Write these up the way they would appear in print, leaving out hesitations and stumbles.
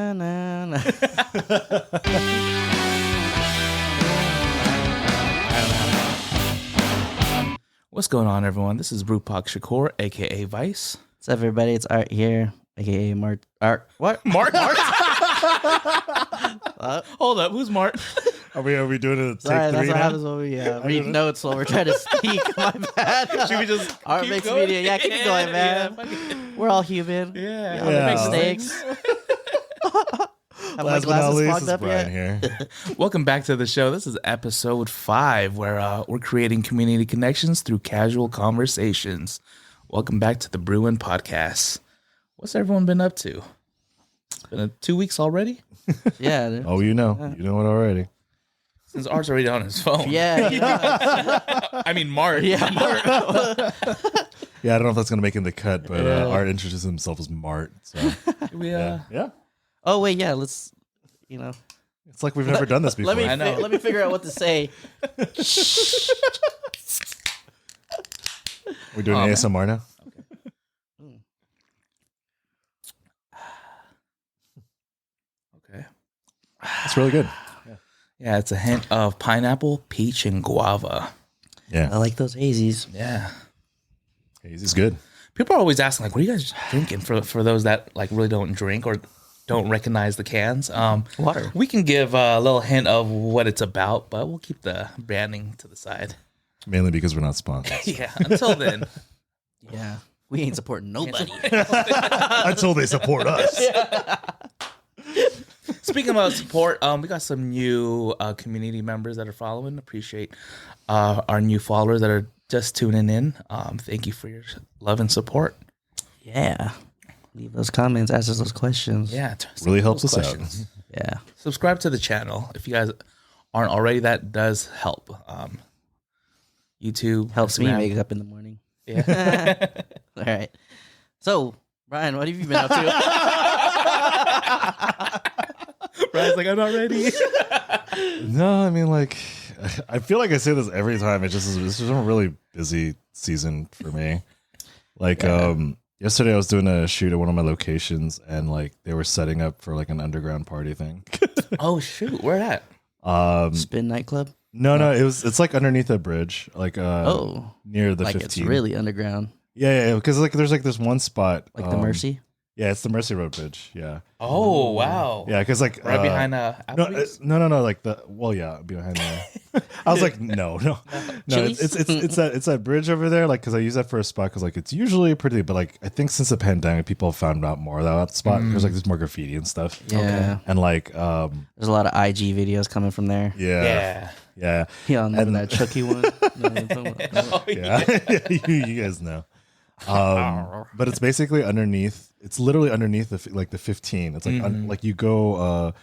Na, na, na. What's going on, everyone? This is brewpac.shakur, aka Vice. What's up, everybody? It's Art here, aka Mart. Art. What? Mart? Hold up, who's Mart? Are we doing it? Sorry, that's three what now? happens when we read notes while we're trying to speak. My bad. Should we just Art keep makes going? media. Yeah, keep it going, man. We're all human. Yeah. We all make mistakes. Have my Last but not glasses least, fogged is up Brian yet? here. Welcome back to the show. This is episode 5, where we're creating community connections through casual conversations. Welcome back to the Brewing podcast. What's everyone been up to? It's been 2 weeks already? Yeah. Dude. Oh, you know it already. Since Art's already on his phone. Yeah. I mean, Mart. Yeah. Mart. Yeah, I don't know if that's gonna make him the cut, but Art introduced himself as Mart. So yeah, Oh wait, yeah. Let's. it's like we've never done this before. I know. Let me figure out what to say. We're doing ASMR now. Okay. It's really good. Yeah, it's a hint of pineapple, peach, and guava. Yeah, I like those hazies. Yeah. He's good. People are always asking, like, what are you guys drinking for those that like really don't drink or don't recognize the cans? Water. We can give a little hint of what it's about, but we'll keep the branding to the side. Mainly because we're not sponsored. Yeah, until then. Yeah. We ain't supporting nobody. Until they support us. Speaking about support, we got some new community members that are following. Appreciate our new followers that are just tuning in. Thank you for your love and support. Yeah. Leave those comments, ask us those questions. Yeah, Really helps us out. Yeah. Subscribe to the channel if you guys aren't already. That does help. YouTube Helps me Instagram. wake up in the morning. Yeah. All right. So, Brian, what have you been up to? Brian's like, I'm not ready. No, I mean, like, I feel like I say this every time. It's just a really busy season for me. Like, yesterday I was doing a shoot at one of my locations, and like they were setting up for like an underground party thing. Oh shoot, where at? Spin nightclub? No, it's like underneath a bridge, like near the like 15. it's really underground. Yeah, because like there's this one spot, Like the Mercy? Yeah, it's the Mercy Road Bridge. Yeah. Oh wow. Yeah, because like Right behind Applebee's? no, like behind there. I was like, no. Chili's? It's that bridge over there, like because I use that for a spot because like it's usually pretty, but like I think since the pandemic, people have found out more of that spot because like there's more graffiti and stuff. Yeah. And like There's a lot of IG videos coming from there. yeah. Yeah, and that Chucky one. Yeah, you guys know. But it's basically underneath. It's literally underneath the 15. It's like like you go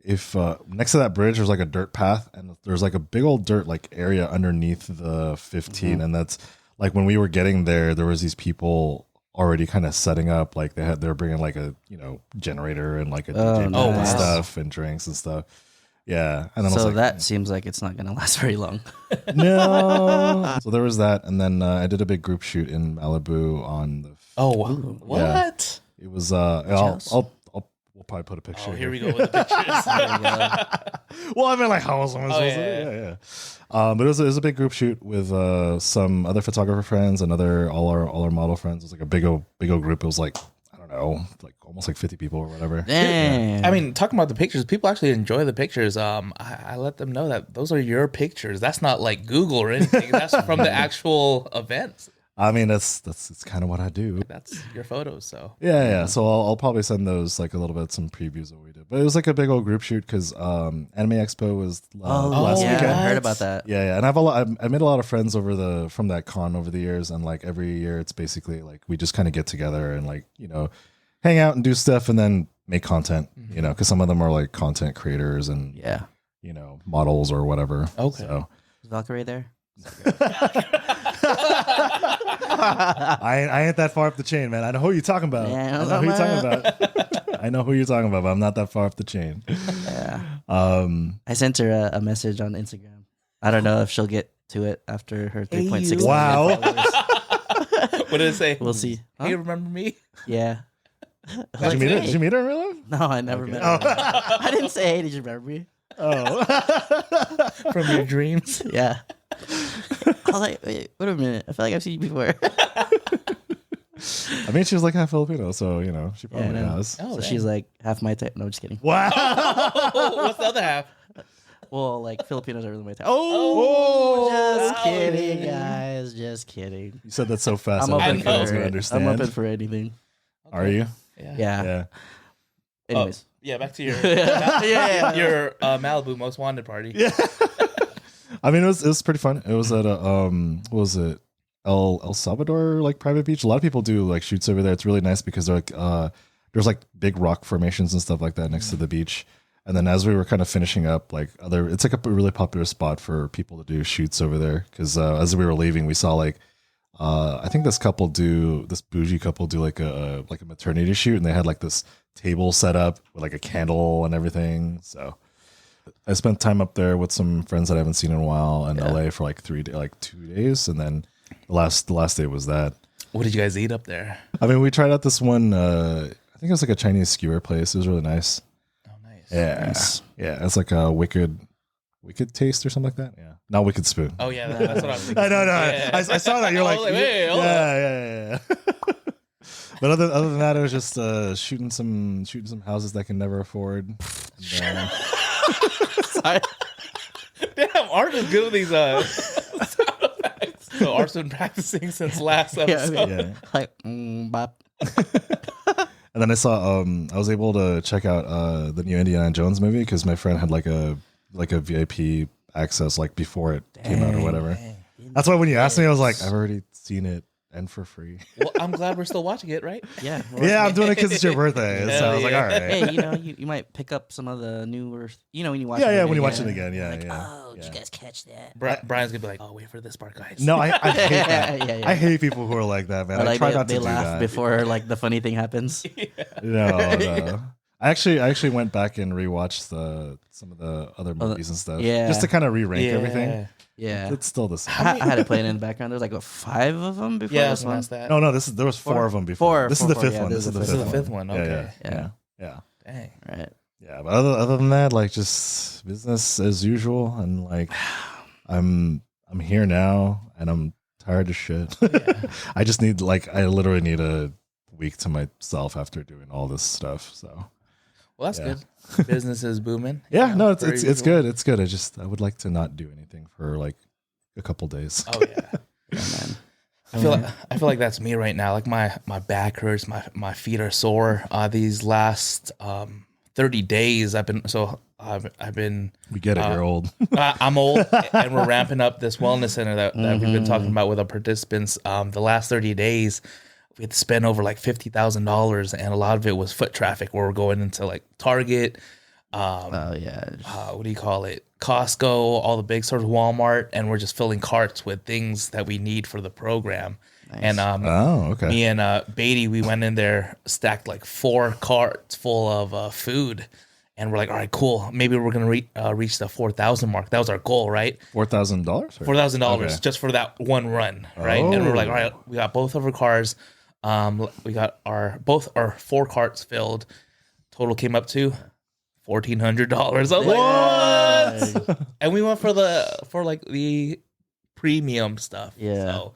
if next to that bridge there's like a dirt path and there's like a big old dirt like area underneath the 15, and that's like when we were getting there was these people already kind of setting up, like they were bringing like a generator and like a DJ booth and stuff and drinks and stuff. Yeah, and then so I was like, that seems like it's not going to last very long. no. So there was that, and then I did a big group shoot in Malibu on the. What? Yeah. It was. We'll probably put a picture. Oh, here we go with the pictures. Well, I mean, like, how else am I supposed to? Yeah. But it was a big group shoot with some other photographer friends and all our model friends. It was like a big old group. It was like, I don't know, like almost like 50 people or whatever. Damn. Yeah. I mean, talking about the pictures, people actually enjoy the pictures. I let them know that those are your pictures. That's not like Google or anything. That's from the actual events. I mean, it's kind of what I do. That's your photos. So Yeah. So I'll probably send those like a little bit, some previews of what we did. But it was like a big old group shoot because Anime Expo was last yeah, weekend. I heard about that. Yeah, and I made a lot of friends from that con over the years, and like every year it's basically like we just kind of get together and like hang out and do stuff and then make content, because some of them are like content creators and models or whatever. Okay. So Is Valkyrie there? I ain't that far up the chain, man. I know who you're talking about. Yeah, I know who you're talking about. I know who you're talking about, but I'm not that far up the chain. Yeah. I sent her a message on Instagram. I don't know if she'll get to it after her 3.6 Wow. million followers. what did it say? We'll see. Hey, remember me? Yeah. Did you meet her? Did you meet her in real life? No, I never met her. I didn't say, hey, did you remember me? Oh. From your dreams. Yeah. I was like, wait a minute. I feel like I've seen you before. I mean, she was like half Filipino, so she probably no. has. So she's like half my type. No, just kidding. Wow. What's the other half? Well, like Filipinos are really my type. Just kidding, guys. Just kidding. You said that so fast. I'm I open don't think I was for gonna it. understand. I'm open for anything. Are you? Yeah. Yeah. Anyways. Yeah, back to your Yeah. Malibu most wanted party. Yeah. I mean, it was pretty fun. It was at a what was it? El Salvador like private beach. A lot of people do like shoots over there. It's really nice because they're like there's like big rock formations and stuff like that next to the beach. And then as we were kind of finishing up, like it's like a really popular spot for people to do shoots over there. Because as we were leaving, we saw like I think this bougie couple do like a maternity shoot, and they had like this table set up with like a candle and everything. So I spent time up there with some friends that I haven't seen in a while in LA for like 2 days, and then the last day was that. What did you guys eat up there? I mean, we tried out this one. I think it was like a Chinese skewer place. It was really nice. Oh, nice. Yeah, Nice. yeah. It's like a wicked taste or something like that. Yeah, not wicked spoon. Oh yeah, that's what I was thinking. I know. Yeah. I saw that. You're like, wait, hold up. yeah. But other than that, it was just shooting some houses that I can never afford. And, Sorry. Damn, Art is good with these sound effects. So Art's been practicing since last episode. yeah. Like, bop. And then I saw I was able to check out the new Indiana Jones movie because my friend had like a VIP access like before it came out or whatever. That's why when you asked me, I was like, I've already seen it and for free. Well, I'm glad we're still watching it, right? Yeah. Yeah, I'm doing it because it's your birthday. So I was like, all right. Hey, you might pick up some of the newer, when you watch it. Yeah, when you watch it again. Yeah, like, yeah. Oh, did you guys catch that? Brian's going to be like, oh, wait for this part, guys. No, I hate that. Yeah. I hate people who are like that, man. Or, like, I try they, not to they do laugh that. before like the funny thing happens. No. I actually went back and rewatched some of the other movies and stuff. Yeah. Just to kind of re-rank everything. Yeah. It's still the same. I had it playing in the background. There was like 5 of them before Yeah, this one. that. No, there was 4 of them before. This is the fifth one. This is the fifth one. Okay. Yeah. Dang. Right. Yeah, but other than that, like just business as usual, and like I'm here now, and I'm tired of shit. I just need I literally need a week to myself after doing all this stuff. So, well, that's good. Business is booming. Yeah, no, it's good. It's good. I would like to not do anything for like a couple days. Oh yeah, man. I feel like that's me right now. Like my back hurts, my feet are sore. These last 30 days, I've been. We get it. You're old. I'm old, and we're ramping up this wellness center that we've been talking about with our participants. The last 30 days, we had to spend over like $50,000, and a lot of it was foot traffic, where we're going into like Target. What do you call it? Costco, all the big stores, Walmart, and we're just filling carts with things that we need for the program. Nice. And okay. Me and Beatty, we went in there, stacked like 4 carts full of food, and we're like, all right, cool. Maybe we're gonna reach the 4,000 mark. That was our goal, right? $4,000. $4,000 just for that one run, right? And we're like, all right, we got both of our cars. We got both our 4 carts filled. Total came up to $1,400. I was like, what? And we went for the premium stuff. Yeah. So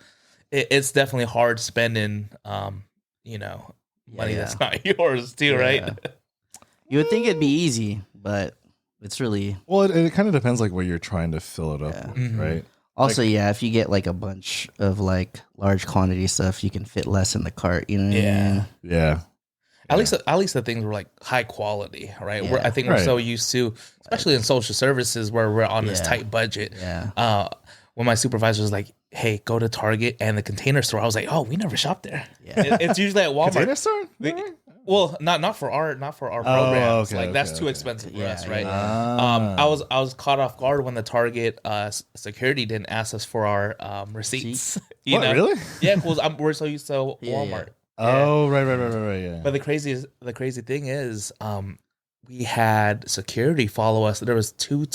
it's definitely hard spending, money that's not yours too, right? You would think it'd be easy, but it's really... Well, it kind of depends like what you're trying to fill it up with, right? Also, if you get like a bunch of like large quantity stuff, you can fit less in the cart, you know what I mean? Yeah. At least the things were like high quality, right? Yeah. I think we're so used to, especially in social services where we're on this tight budget. Yeah. When my supervisor was like, "Hey, go to Target and the Container Store," I was like, "Oh, we never shop there. Yeah. It's usually at Walmart." Container Store? Well, not for our programs. That's too expensive for us, right? I was caught off guard when the Target security didn't ask us for our receipts. Really? Yeah, because we're so used to Walmart. Oh, right, yeah. But the crazy thing is, we had security follow us. There was 2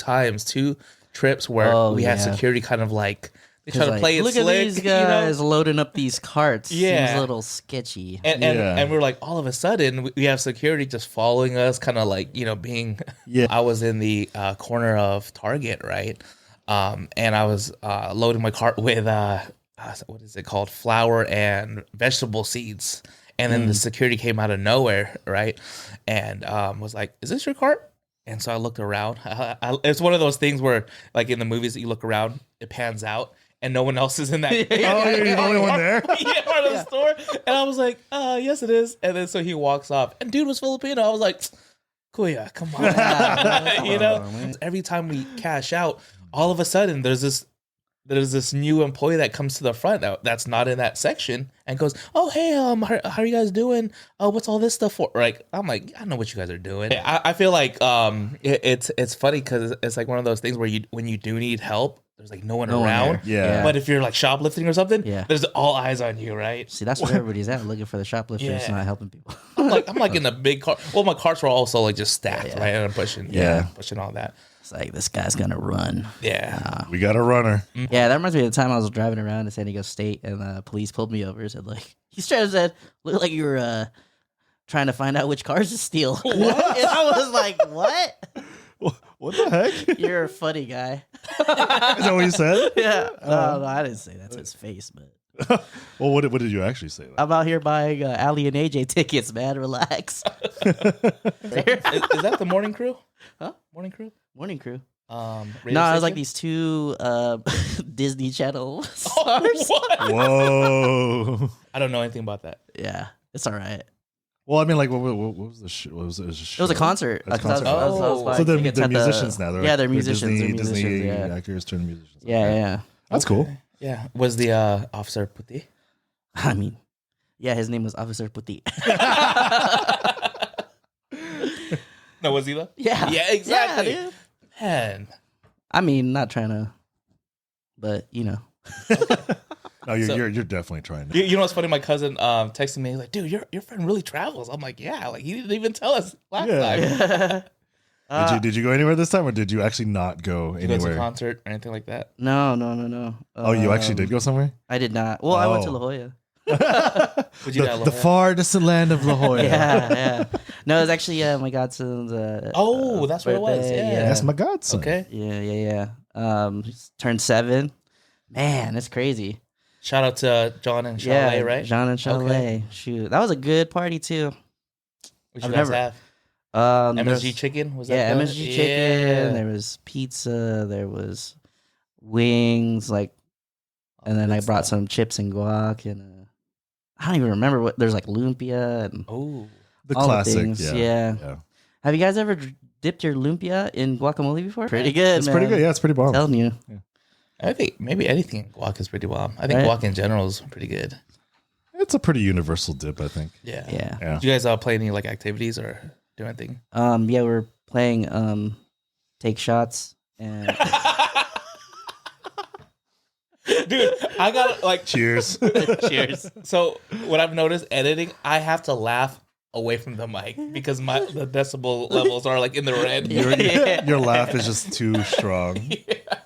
trips where we had security kind of like They try to play it look slick. at these guys You know? loading up these carts. Yeah. Seems a little sketchy. And we're like, all of a sudden, we have security just following us, kind of like, being. Yeah. I was in the corner of Target, right? And I was loading my cart with what is it called? Flour and vegetable seeds. And then the security came out of nowhere, right? And was like, "Is this your cart?" And so I looked around. It's one of those things where, like in the movies, that you look around, it pans out, and no one else is in that. Oh, you're the only one there? Yeah, part of the store. And I was like, yes, it is. And then so he walks off, and dude was Filipino. I was like, Kuya, come on. Every time we cash out, all of a sudden there's this new employee that comes to the front that's not in that section and goes, "Oh, hey, how are you guys doing? What's all this stuff for?" Like, I'm like, I know what you guys are doing. I feel like it's funny because it's like one of those things where when you do need help, there's like no one around. Yeah. But if you're like shoplifting or something, there's all eyes on you, right? See, that's where everybody's at, looking for the shoplifters, not helping people. I'm like in the big car. Well, my carts were also like just stacked, right? And I'm pushing all that. It's like, this guy's gonna run. Yeah. We got a runner. Yeah, that reminds me of the time I was driving around in San Diego State, and police pulled me over and said, like, he straight up said, "Look like you were trying to find out which cars to steal." What? And I was like, what? What the heck? You're a funny guy. Is that what you said? Yeah. No, I didn't say that to his face, but Well, what did you actually say? I'm out here buying Ali and AJ tickets, man. Relax. Is that the morning crew? Huh? Morning crew? Morning crew. Radio No, it was like station? these two Disney Channel stars. What? Whoa. I don't know anything about that. Yeah, it's all right. Well, I mean, like, what was the show? What was it? It was a concert. It's a concert. I was Oh. buying So they're tickets at musicians now. They're they're musicians. Disney, They're musicians. Disney Yeah. actors turned musicians. Yeah. That's cool. Yeah. Was the officer Puti? I mean, yeah, his name was Officer Puti. No, was he though? Yeah. Yeah, exactly. Yeah, dude. Man. I mean, not trying to, but No, you're So- you're definitely trying to. You know what's funny? My cousin texted me. He's like, "Dude, your friend really travels." I'm like, "Yeah." Like he didn't even tell us last Yeah. time. Did you go anywhere this time, or did you actually not go Did you go to a anywhere? concert or anything like that? No. Oh, you actually did go somewhere? I did not. Well, I went to Oh. La Jolla. Would you The far distant land of La Jolla. Yeah. No, it was actually my godson's. Oh, that's what it was. birthday. Yeah. That's my godson. Okay. Yeah. He's turned 7. Man, that's crazy. Shout out to John and Chalet, right? John and Chalet. Okay. Shoot, that was a good party too. What I've you guys never- have? There MSG was- chicken? Was Yeah, that good? MSG chicken. There was pizza. There was wings. And then I brought some chips and guac, and I don't even remember what. There's like lumpia and Oh. The all the classic. things, Yeah. Have you guys ever dipped your lumpia in guacamole before? Pretty good. It's pretty good. Yeah, it's pretty bomb. I'm telling you. I think maybe anything in guac is pretty bomb. I think Right. guac in general is pretty good. It's a pretty universal dip, I think. Yeah. Yeah. Yeah. Did you guys play any like activities or do anything? Yeah, we're playing take shots and Dude, I got like Cheers. cheers. so what I've noticed editing, I have to laugh away from the mic because the decibel levels are like in the red. Your laugh is just too strong.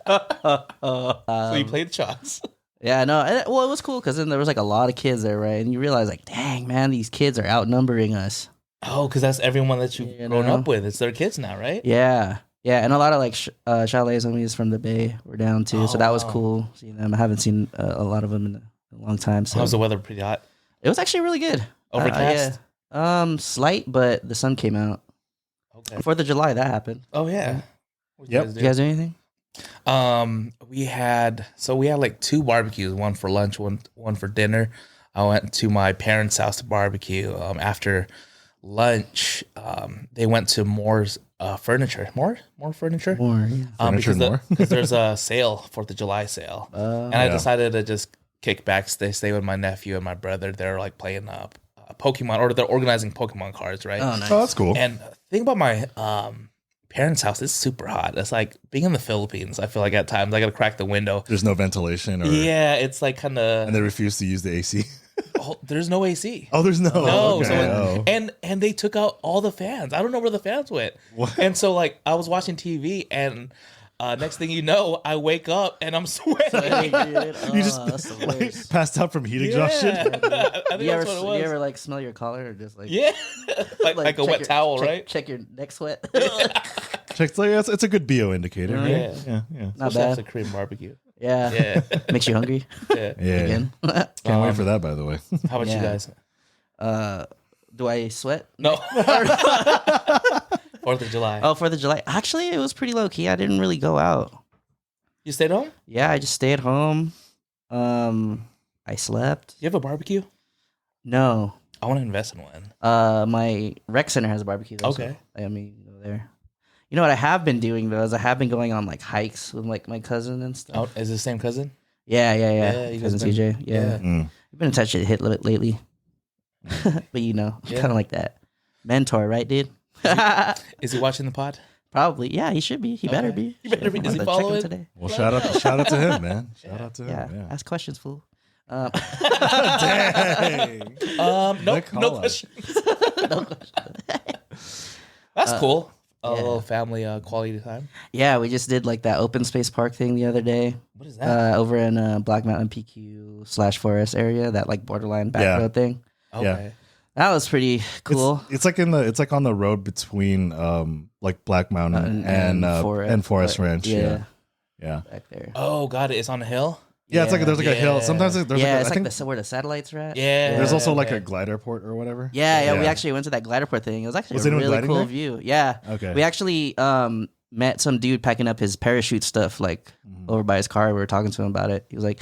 So you played shots. Yeah, no. Well, it was cool because then there was like a lot of kids there, right? And you realize like, dang, man, these kids are outnumbering us. Oh, because that's everyone that you've You grown know? up with. It's their kids now, right? Yeah. Yeah, and a lot of like Chalet's homies from the Bay were down too, so Oh, that was wow. cool seeing them. I haven't seen a lot of them in a long time, so How's the weather? Pretty hot. it was actually really good. Overcast? Slight, but the sun came out. Okay. 4th of July, that happened. Oh yeah. What'd Yep. guys Did you guys do anything? We had like 2 barbecues, one for lunch, one for dinner. I went to my parents' house to barbecue. After lunch, they went to Moore's furniture. More furniture. More, yeah. Furniture because more? because there's a sale, 4th of July sale, and I Yeah. decided to just kick back, stay with my nephew and my brother. They're like playing Pokemon, or they're organizing Pokemon cards, right? Oh, nice. Oh, that's cool. And the thing about my parents' house is super hot. It's like being in the Philippines. I feel like at times I gotta crack the window. There's no ventilation, or Yeah, it's like kind of. and they refuse to use the AC. There's no AC. Oh, there's no. No, okay. so and they took out all the fans. I don't know where the fans went. What? And so like I was watching TV and Next thing you know, I wake up and I'm sweating. You just that's the worst. passed out from heat exhaustion. I think You that's what it was. you ever like smell your collar or just like Yeah, like a check wet your- towel, check, right? Check your neck sweat. Check, it's a good BO indicator. Mhm. Right? Yeah. Yeah. Not Especially after bad. Korean barbecue. Yeah. Yeah, Makes you hungry yeah. Yeah. again. Can't wait for that, by the way. How about you Yeah. guys? Do I sweat? No. 4th of July. Oh, 4th of July. Actually, it was pretty low key. I didn't really go out. You stayed home? Yeah, I just stayed home. I slept. You have a barbecue? No. I want to invest in one. My rec center has a barbecue. Though, Okay. So, I mean, go there. You know what I have been doing though is I have been going on like hikes with like my cousin and stuff. Oh, is it the same cousin? Yeah. you guys Cousin been- CJ. Yeah. Mm. You've been in touch with Hitler lately. But you know, Yeah. kind of like that. Mentor, right, dude? Is he watching the pod? Probably. Yeah, he should be. He better Okay. be. He better be. Shit, Does he I'm gonna follow check it? him today? Well, shout out to him, man. Shout out to Yeah. him. Yeah. Ask questions, fool. Dang. Nope. call No out. questions. No question. That's cool. A yeah. little family quality time. Yeah, we just did like that open space park thing the other day. What is that? Over in Black Mountain PQ/Forest area, that like borderline back Yeah. road thing. Okay. That was pretty cool. It's like on the road between like Black Mountain and Forest Ranch. Yeah. Yeah. Back there. Oh, got it. It's on the hill. Yeah, it's like there's like a hill. Yeah. Sometimes there's Yeah, like it's I think like where the satellites are at. Yeah. there's also like okay. a glider port or whatever. Yeah, we Yeah. actually went to that glider port thing. It was actually Was a anyone really gliding cool there? view. Yeah. Okay. We actually met some dude packing up his parachute stuff like over by his car. We were talking to him about it. He was like,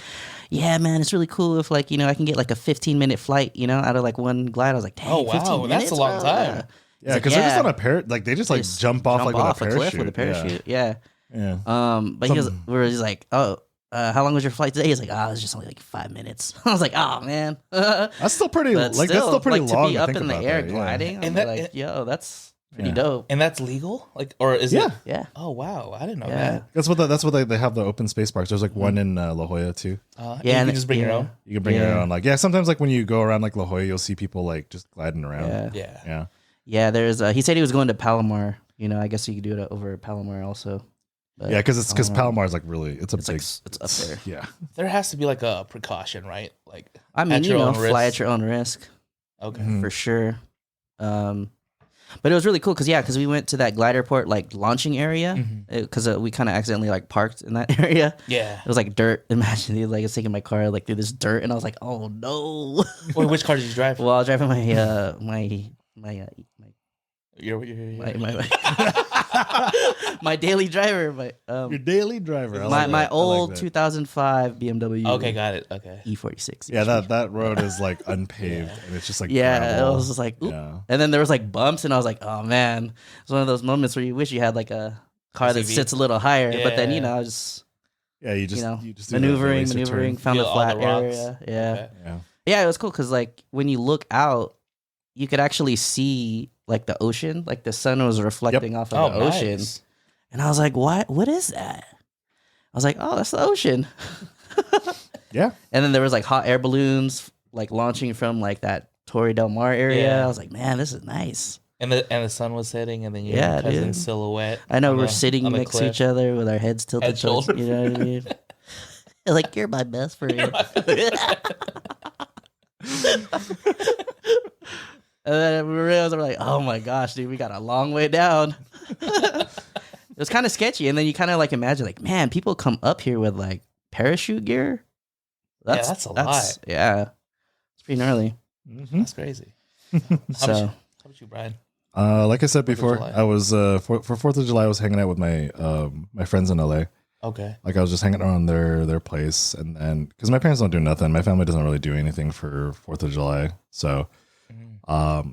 "Yeah, man, it's really cool if like, you know, I can get like a 15-minute flight, you know, out of like one glide." I was like, "Dang, Oh, wow, 15 that's minutes, a long bro?" time. Yeah, He's like, because they're just "Yeah." on a parrot. Like they just like Just jump off like off with a a cliff parachute. with a parachute. Yeah. Yeah. But he was, we were just like, "Oh, how long was your flight today?" He's like, "Oh, it was just only like 5 minutes." I was like, "Oh man." That's still pretty. But Like that's still pretty like, long to be up think in the about air that, yeah. gliding. And And that- like, yo, that's pretty Yeah. dope. And that's legal? Like, or is Yeah. it? Yeah. Oh, wow. I didn't know Yeah. that. That's what they have, the open space parks. There's like one in La Jolla too. Yeah. Yeah, You and can just bring your own. You can bring your Yeah. own. Like sometimes like when you go around like La Jolla, you'll see people like just gliding around. Yeah. Yeah. Yeah. Yeah, there's. He said he was going to Palomar. You know, I guess you could do it over at Palomar also. But Yeah, because Palomar- Palomar's like really it's a it's big like it's up there. yeah. There has to be like a precaution, right? Like, I mean, at you your know, own fly risk. at your own risk okay. Mhm. for sure. But it was really cool because we went to that glider port like launching area Mhm. because we kind of accidentally like parked in that area. Yeah. It was like dirt. Imagine like I was taking my car like through this dirt, and I was like, "Oh no!" Wait, which car did you drive? Well, I was driving my daily driver, Your daily driver. I like my that. I old like that. 2005 BMW. Okay, got it. Okay. E46. Yeah, that road is like unpaved and it's just like Yeah, gravel. it was just like, oop. Yeah. And then there was like bumps, and I was like, oh man, it's one of those moments where you wish you had like a car that SUV. sits a little higher, but then Yeah. I was just Yeah, you just do the maneuvering, maneuvering, found Feel the all flat the rocks. area. Yeah, Okay. Yeah. yeah, it was cool because like when you look out, you could actually see like the ocean, like the sun was reflecting off of the ocean. nice. And I was like, what is that? I was like, oh, that's the ocean. Yeah. And then there was like hot air balloons like launching from like that Torre Del Mar area. Yeah. I was like, man, this is nice. And the sun was setting, and then your Yeah, cousin dude. silhouette. I know on we're the- sitting on the next to cliff. each other with our heads tilted Head, towards, shoulder. you know what I mean? Like, you're my best friend. And then we realized, we're like, oh my gosh, dude, we got a long way down. It was kind of sketchy. And then you kind of like imagine, like, man, people come up here with like parachute gear. That's a lot. Yeah. It's pretty gnarly. Mhm. That's crazy. So, How about you, Brian? Like I said 4th of before, July. I was for 4th of July I was hanging out with my my friends in LA. Okay. Like I was just hanging around their place, and then because my parents don't do nothing, my family doesn't really do anything for 4th of July. So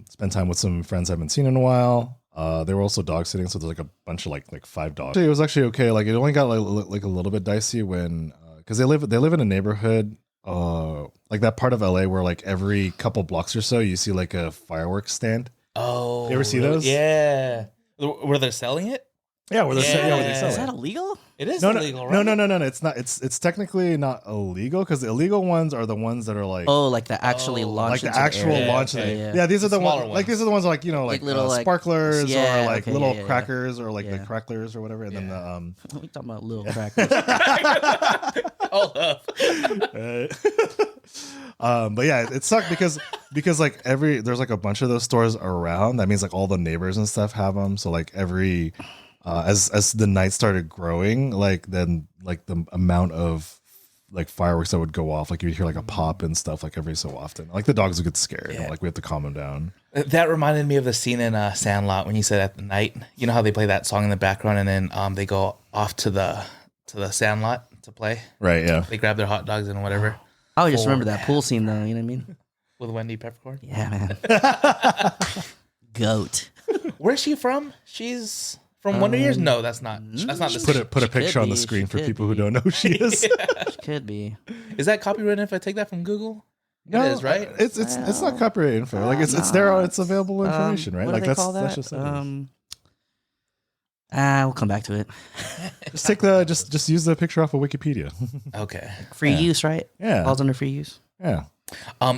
spend time with some friends I haven't seen in a while. They were also dog sitting, so there's like a bunch of like 5 dogs. It was actually okay. Like it only got like a little bit dicey when because they live in a neighborhood like that part of LA where like every couple blocks or so you see like a fireworks stand. Oh. You ever see really? those? Yeah. Were they selling it? Yeah, where they sell Is it. that illegal? It is No, illegal, right? no. It's not. It's technically not illegal because the illegal ones are the ones that are like Like the actually launch. like the actual area. launch. okay. Yeah, these are the smaller ones. Like these are the ones like like little, like, sparklers yeah, or like okay, little yeah. crackers or like the Yeah. cracklers or whatever. And then the We talking about little crackers. Hold up. but yeah, it sucked because like there's like a bunch of those stores around. That means like all the neighbors and stuff have them. So like every as the night started growing, like then like the amount of like fireworks that would go off, like you'd hear like a pop and stuff like every so often. Like the dogs would get scared. Yeah. Like we have to calm them down. That reminded me of the scene in Sandlot when you said at the night. You know how they play that song in the background and then they go off to the Sandlot to play. Right. Yeah. They grab their hot dogs and whatever. I always just remember that pool scene though. You know what I mean? With Wendy Peppercorn. Yeah, man. Goat. Where's she from? She's from Wonder Years? No, that's not. That's not the Put a She picture could on the be, screen she for could people who be. don't know who she is. She could be. Is that copyrighted if I take that from Google? No, It is, right? It's not copyright info. Like it's there. It's available information, right? What Like do they call that? that's just it. We'll come back to it. Just take just use the picture off of Wikipedia. Okay. Free use, right? Yeah. Falls under free use. Yeah.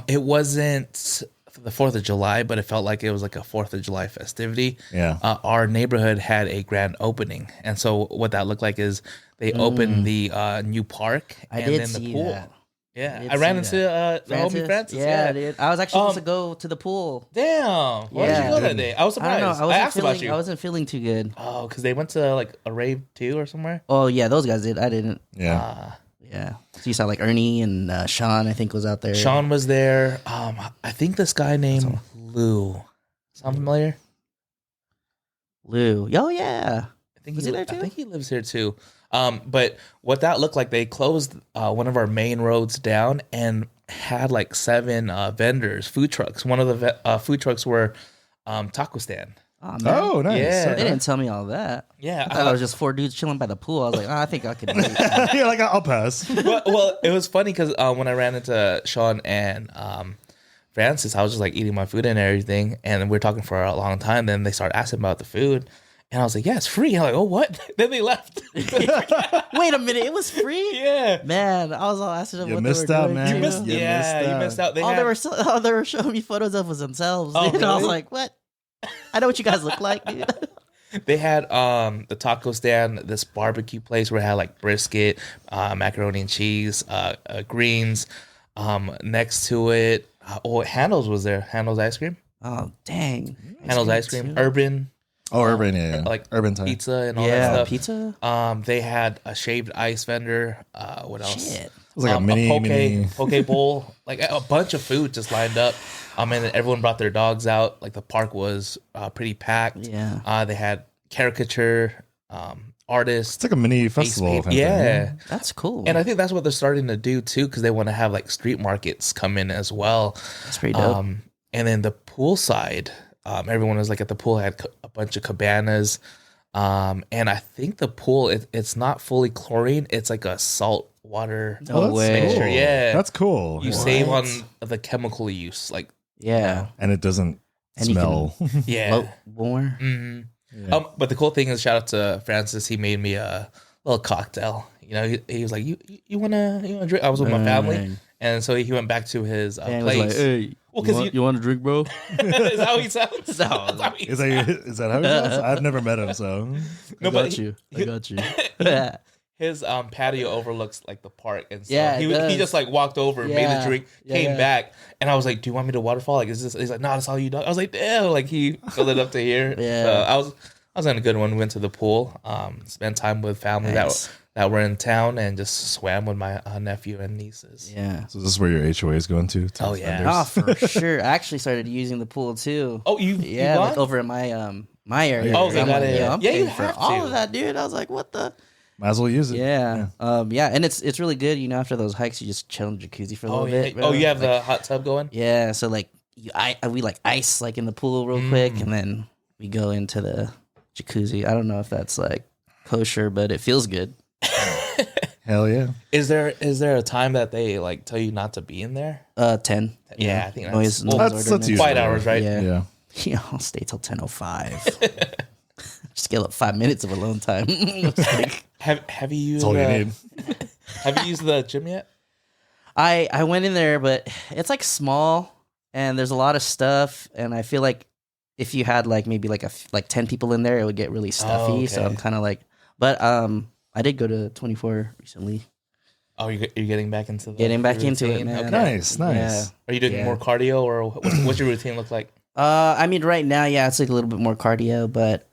It wasn't the 4th of July, but it felt like it was like a 4th of July festivity. Yeah. Our neighborhood had a grand opening. And so what that looked like is they opened the new park I and did then the see pool. that. Yeah. did I ran see into the homie Francis. Yeah, dude. I was actually supposed to go to the pool. Damn. Why did Yeah. you go that day? I was I don't surprised. know. I asked about you. I wasn't feeling too good. Oh, because they went to like a rave too or somewhere? Oh yeah, those guys did. I didn't. Yeah. Yeah. So you saw like Ernie and Sean. I think was out there. Sean was there. I think this guy named Lou. Sound familiar? Lou. Oh yeah. I think Was he there too? I think he lives here too. But what that looked like, they closed one of our main roads down and had like 7 vendors, food trucks. One of the food trucks were taco stand. Oh, man. Oh, nice. Yeah. They didn't tell me all that. Yeah. I thought it was just 4 dudes chilling by the pool. I was like, I think I could do it. Yeah, like I'll pass. well, it was funny because when I ran into Sean and Francis, I was just like eating my food and everything, and we were talking for a long time. Then they started asking about the food, and I was like, "Yeah, it's free." And I'm like, "Oh, what?" Then they left. Wait a minute, it was free? Yeah, man. I was all asking them You what missed they were out, doing. man. too. You missed you missed out. All they were showing me photos of was themselves. Oh, Dude. I was really? like, what? I know what you guys look like, dude. They had the taco stand, this barbecue place where it had like brisket, macaroni and cheese, greens. Next to it, Handel's was there. Handel's ice cream. Oh dang. Handel's ice cream. Urban. Oh, urban, yeah. Like urban time. pizza and all Yeah, that stuff. pizza. They had a shaved ice vendor. What else? Shit. It was like a mini. poke bowl, like a bunch of food just lined up. And then everyone brought their dogs out. Like the park was pretty packed. Yeah. They had caricature artists. It's like a mini festival. paint. kind of thing, Yeah. That's cool. And I think that's what they're starting to do too, because they want to have like street markets come in as well. That's pretty dope. And then the pool side, everyone was like at the pool had a bunch of cabanas. And I think the pool, it's not fully chlorine. It's like a salt water No that's way. cool. mixture. Yeah. That's cool. You Yeah. save on the chemical use. Like, yeah. And it doesn't And you smell. yeah. Float more. hmm Yeah. But the cool thing is, shout out to Francis. He made me a little cocktail. You know, he was like, you wanna drink? I was with my family, Dang. and so he went back to his And was place. like, hey, Well, 'cause you want a drink, bro? Is that how he sounds? Is that how- That's how he Is that how he sounds? I've never met him, so No, I but got you. I got you. his patio overlooks like the park, and so Yeah, it he does. just like walked over, made Yeah. a drink, Yeah, came yeah. back, and I was like, "Do you want me to waterfall? Like, is this?" He's like, "No, that's all you do." I was like, "Damn!" Like he filled it up to here. Yeah. So I was on a good one. Went to the pool, spent time with family Nice. that were in town, and just swam with my nephew and nieces. Yeah. this is where your HOA is going to. Oh, yeah. vendors? Oh, for sure. I actually started using the pool too. Oh, you Yeah, you like went? over in my area. Oh, they I'm got like, it. yo, I'm Yeah, you paying for have all to. of that, dude. I was like, what the? Might as well use it. Yeah. Yeah, and it's really good. You know, after those hikes, you just chill in the jacuzzi for a Oh little yeah. bit. Bro. Oh, you have Like, the hot tub going. yeah. So like, we like ice like in the pool real quick, and then we go into the jacuzzi. I don't know if that's like kosher, but it feels good. Hell yeah. Is there a time that they like tell you not to be in there? 10. Yeah, I think that's- noise. well, that's ordinance. usually Quiet hours, right? Yeah. Yeah. Yeah, I'll stay till 10:05. Just scale up 5 minutes of alone time. Have you used That's all you need. Have you used the gym yet? I went in there, but it's like small and there's a lot of stuff, and I feel like if you had like maybe like 10 people in there, it would get really stuffy. okay. So I'm kind of like, but I did go to 24 recently. Oh, you're getting back into the Getting back into it, routine? man. Okay. Nice. Yeah. Are you doing Yeah. more cardio, or what's your routine look like? I mean, right now, yeah, it's like a little bit more cardio, but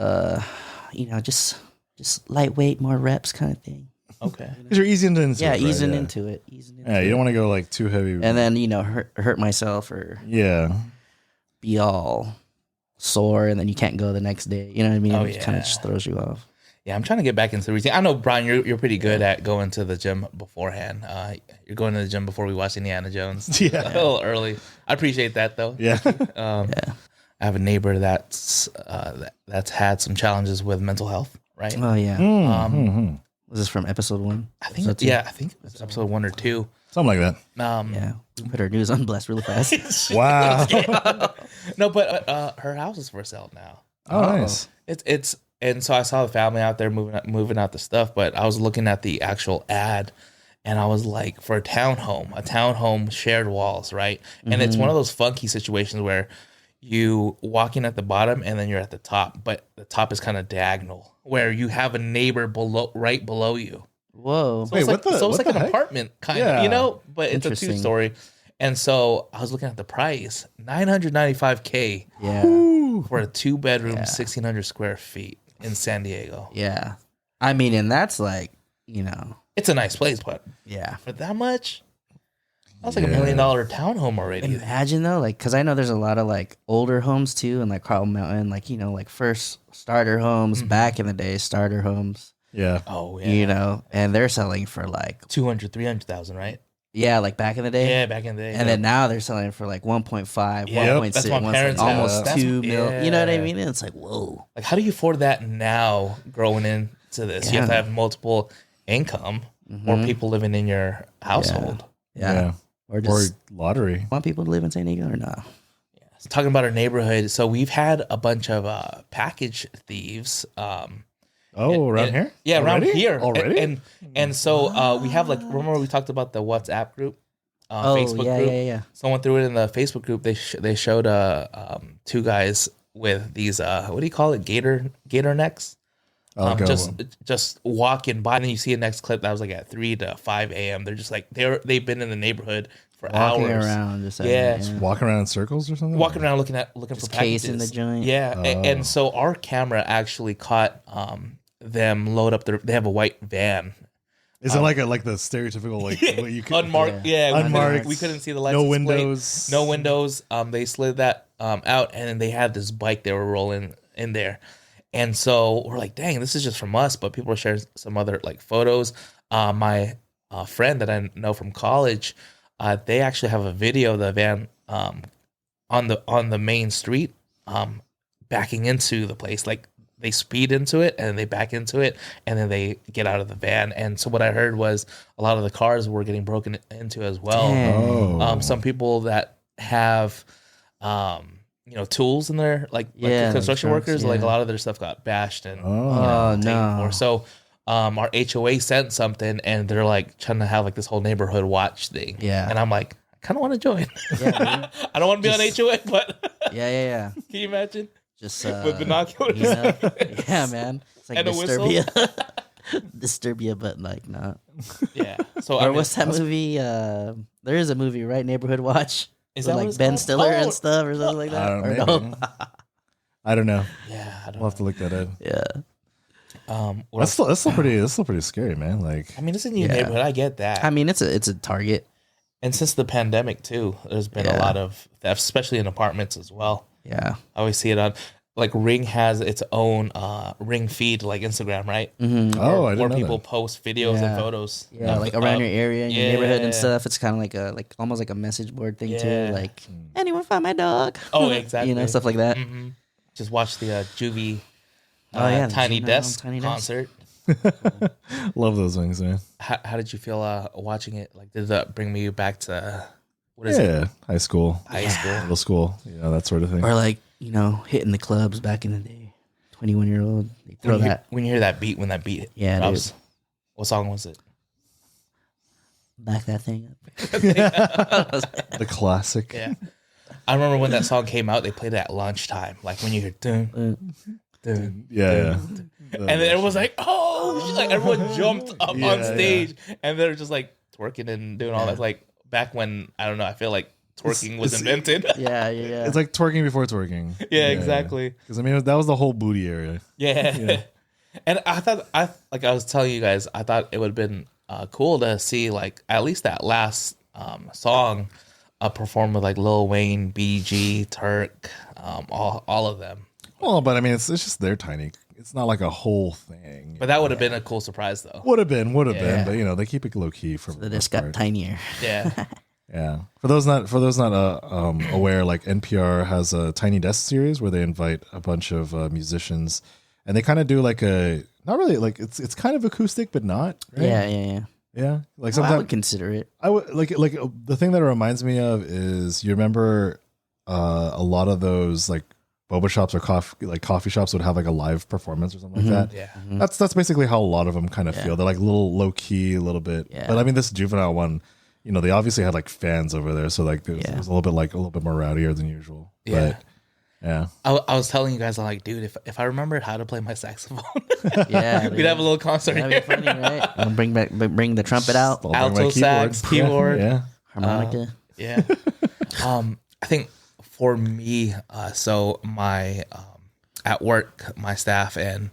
just lightweight, more reps kind of thing. Okay. Because you're easing into Yeah, it. Right? easing Yeah. into it. Easing into Yeah, you it. don't want to go like too heavy. And then hurt myself or yeah. be all sore, and then you can't go the next day. You know what I mean? Oh, It kind yeah. of just throws you off. Yeah, I'm trying to get back into the routine. I know, Brian, you're pretty good at going to the gym beforehand. You're going to the gym before we watch Indiana Jones. Yeah. A little early. I appreciate that, though. Yeah. I have a neighbor that's had some challenges with mental health, right? Oh yeah. Mm-hmm. Was this from episode 1? I think, Episode 2? yeah, I think it was episode 1 or 2. Something like that. Yeah. We put our news on blast really fast. Wow. No, but her house is for sale now. Oh, nice. It's and so I saw the family out there moving out the stuff, but I was looking at the actual ad, and I was like, for a townhome shared walls, right? And it's one of those funky situations where you walk in at the bottom and then you're at the top, but the top is kind of diagonal, where you have a neighbor right below you. Whoa. So Wait, it's like, what the- so it's what like the an heck? apartment kind Yeah. of, but it's a Interesting. 2-story. And so I was looking at the price, $995K Yeah. for a 2-bedroom, Yeah. 1,600 square feet in San Diego. Yeah. I mean, and that's like, It's a nice place, but yeah. for that much, that's like $1 Yeah. million townhome already. Imagine though, like, because I know there's a lot of like older homes too, and like Carl Mountain, like like first starter homes back in the day, starter homes, Yeah. Oh yeah, and they're selling for like 200, 300,000, right? like back in the day, Yeah, back in the day. and then now they're selling for like 1.5, Yeah, 1.6, that's my parents' almost house. That's- 2 mil. You know what I yeah. mean? And it's like whoa, like, how do you afford that now? Growing into this, you have to Yeah. have multiple income or people living in your household. yeah. Or Or just lottery. want people to live in San Diego or not? So talking about our neighborhood, so we've had a bunch of package thieves. Oh, around and- here? Yeah, around Already? here Already? And so we have like, remember we talked about the WhatsApp group, Facebook yeah, group. yeah. Someone threw it in the Facebook group. They showed 2 guys with these what do you call it, gator necks. Oh, go. Just walking by, and then you see a next clip that was like at 3 to 5 a.m. They're just like they've been in the neighborhood for Walking hours, around, just Yeah. Walking around in circles or something? walking around looking for Just packages. casing the joint. Yeah, and so our camera actually caught them load up they have a white van. Is it like the stereotypical like what you could Unmarked, yeah, Unmarked. We couldn't see the license No plate. windows. No windows. They slid that out, and then they had this bike they were rolling in there, and so we're like, dang, this is just from us. But people are sharing some other like photos. My friend that I know from college, they actually have a video of the van on the main street, backing into the place. Like, they speed into it and they back into it and then they get out of the van. And so what I heard was a lot of the cars were getting broken into as well. Damn. Oh. Some people that have, tools in there, like Yeah, construction trucks, workers, like a yeah. lot of their stuff got bashed and Oh, taken no. for. So our HOA sent something and they're like trying to have like this whole neighborhood watch thing. Yeah. And I'm like, I kind of want to join. Yeah, I don't want to be on HOA, but yeah. can you imagine? Just With binoculars. yeah, man. It's like And a whistle. Disturbia. Disturbia, but like not. Yeah. So Or what's that movie? There is a movie, right? Neighborhood Watch. Is With, that what like it's Ben called? Stiller Oh. and stuff, or something like that. I don't Or know. no? I don't know. Yeah, I don't We'll have to look that up. Yeah. what That's else? still pretty scary, man. Like I mean, it's a new Yeah. neighborhood. I get that. I mean, it's a target. And since the pandemic too, there's been a Yeah. lot of theft, especially in apartments as well. Yeah. I always see it on, like, Ring has its own Ring feed, like Instagram, right? Mm-hmm. oh, I Where didn't know people that. post videos and Yeah. photos. Yeah, of- like around your area, in your neighborhood and yeah. stuff. It's kind of like almost like a message board thing Yeah. too. Like, anyone find my dog? Oh, exactly. You know, stuff like that. Mhm. Just watch the Juvie Oh, yeah, the Tiny Juno Desk Tiny Desk. concert. Love those wings, man. How did you feel watching it? Like, did that bring you back to, what is it? Yeah, high school, High school? middle school, that sort of thing. Or like, hitting the clubs back in the day. 21-year-old. They throw that. When you hear that beat, when that beat drops. What song was it? Back that thing up. The classic. Yeah. I remember when that song came out, they played it at lunchtime. Like when you hear dun, dun, Yeah. and then everyone's like, oh, shit. Like everyone jumped up on stage and they're just like twerking and doing all that. Like back when, I don't know, I feel like twerking was invented. Yeah. It's like twerking before twerking. Yeah, exactly. Because I mean, that was the whole booty area. Yeah. And I thought, like I was telling you guys, I thought it would have been cool to see like at least that last song performed with like Lil Wayne, BG, Turk, all of them. Well, but I mean, it's just they're tiny. It's not like a whole thing. But that would have been a cool surprise, though. Would have been. But you know, they keep it low key for So this got tinier. Yeah. Yeah. For those not aware, like NPR has a Tiny Desk series where they invite a bunch of musicians, and they kind of do like a not really like it's kind of acoustic, but not. Right? Yeah. Yeah. Like I sometimes would consider it. I would like the thing that it reminds me of is you remember a lot of those like boba shops or coffee shops would have like a live performance or something like that. Yeah. That's basically how a lot of them kind of feel. They're like a little low key, a little bit. Yeah. But I mean, this juvenile one, you know, they obviously had like fans over there, so like it was a little bit more rowdier than usual. Yeah. But, yeah. I was telling you guys, I'm like, dude, if I remembered how to play my saxophone, Yeah. we'd have a little concert That'd here. be funny, right? And bring the trumpet out. I'll bring Alto my sax, keyboard. Yeah. Harmonica. Yeah. I think for me, so my at work, my staff and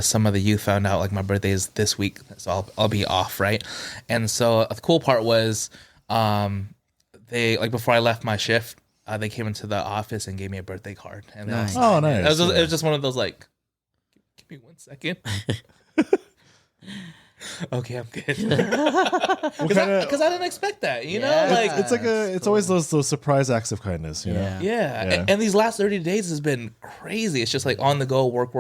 some of the youth found out like my birthday is this week, so I'll be off, right? And so the cool part was, they like before I left my shift, they came into the office and gave me a birthday card, and Nice. Oh, nice. it was just one of those like, give me 1 second. Okay, I'm good. Because I didn't expect that, you know. Like It's always those surprise acts of kindness, you know. Yeah. And these last 30 days has been crazy. It's just like on the go, work,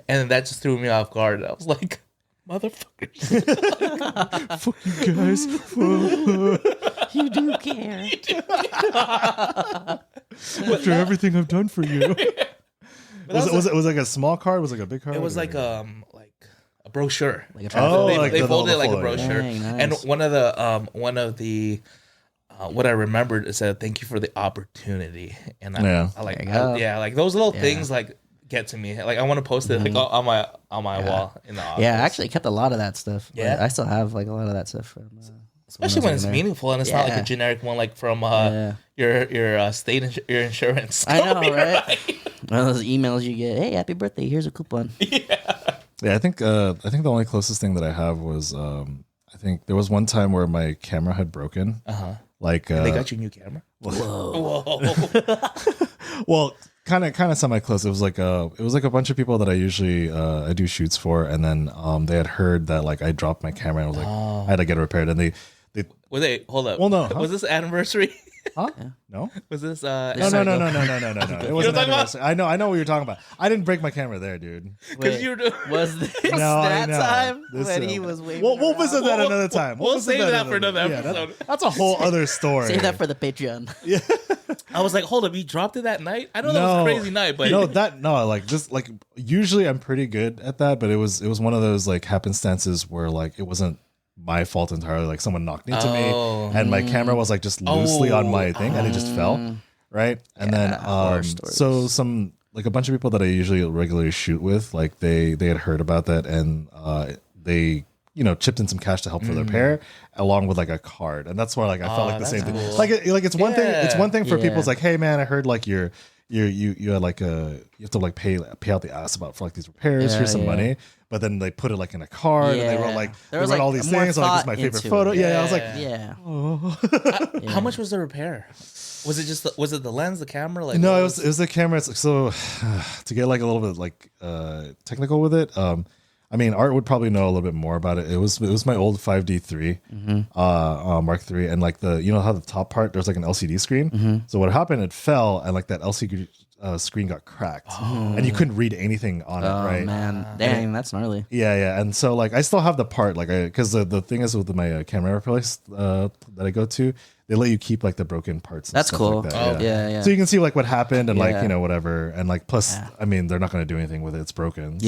and that just threw me off guard. I was like, motherfuckers, Fuck you guys. You do care. After everything I've done for you. Was it like a small card? Was it like a big card? it was like a brochure. Like a traffic. They folded it like a full, brochure. Dang, nice. And one of the what I remembered, it said, "Thank you for the opportunity." And I like, There you go. like those little things like get to me. Like I want to post it like on my wall in the office. Yeah, I actually kept a lot of that stuff. Yeah? I still have like a lot of that stuff from. especially when it's there. meaningful and it's not like a generic one like from your state your insurance. I know, right? One of those emails you get. Hey, happy birthday! Here's a coupon. Yeah, I think the only closest thing that I have was I think there was one time where my camera had broken. Like they got you a new camera. Whoa. Well, kind of semi close. It was like a bunch of people that I usually I do shoots for, and then they had heard that like I dropped my camera and I was like I had to get it repaired, and they Hold up. Well, no, was this anniversary? huh? No. Was this No. It wasn't talking anniversary. I know what you're talking about. I didn't break my camera there, dude. because you were doing. Was this No, I that know. time This, when he was waving? We'll around? visit that another time. We'll visit save that for another episode. That's a whole other story. Save that for the Patreon. I was like, hold up, you dropped it that night? I know that was a crazy night, but like just like usually I'm pretty good at that, but it was one of those like happenstances where like it wasn't my fault entirely. Like someone knocked into me and my camera was like just loosely on my thing and it just fell. Right. And then so some like a bunch of people that I usually regularly shoot with, like they had heard about that and they chipped in some cash to help for the repair along with like a card. And that's why like I felt like the same thing. Like it's one thing. It's one thing for people's like, hey man, I heard like you had like you have to like pay out the ass about for like these repairs. Here's some money. But then they put it like in a card and they wrote like all these things. Like, this is my favorite photo. I was like, How much was the repair? Was it just was it the lens, the camera? Like no, it was the camera. So to get like a little bit like technical with it, I mean, Art would probably know a little bit more about it. It was my old 5D3 Mark III, and like how the top part there's like an LCD screen. So what happened? It fell, and like that LCD screen got cracked, and you couldn't read anything on it. Right? Oh man, dang, that's gnarly. Yeah. And so like I still have the part, like because the thing is with my camera place that I go to, they let you keep like the broken parts. And That's stuff cool. Like that. Yeah. So you can see like what happened and like Yeah. whatever, and like plus, I mean, they're not going to do anything with it. It's broken. So,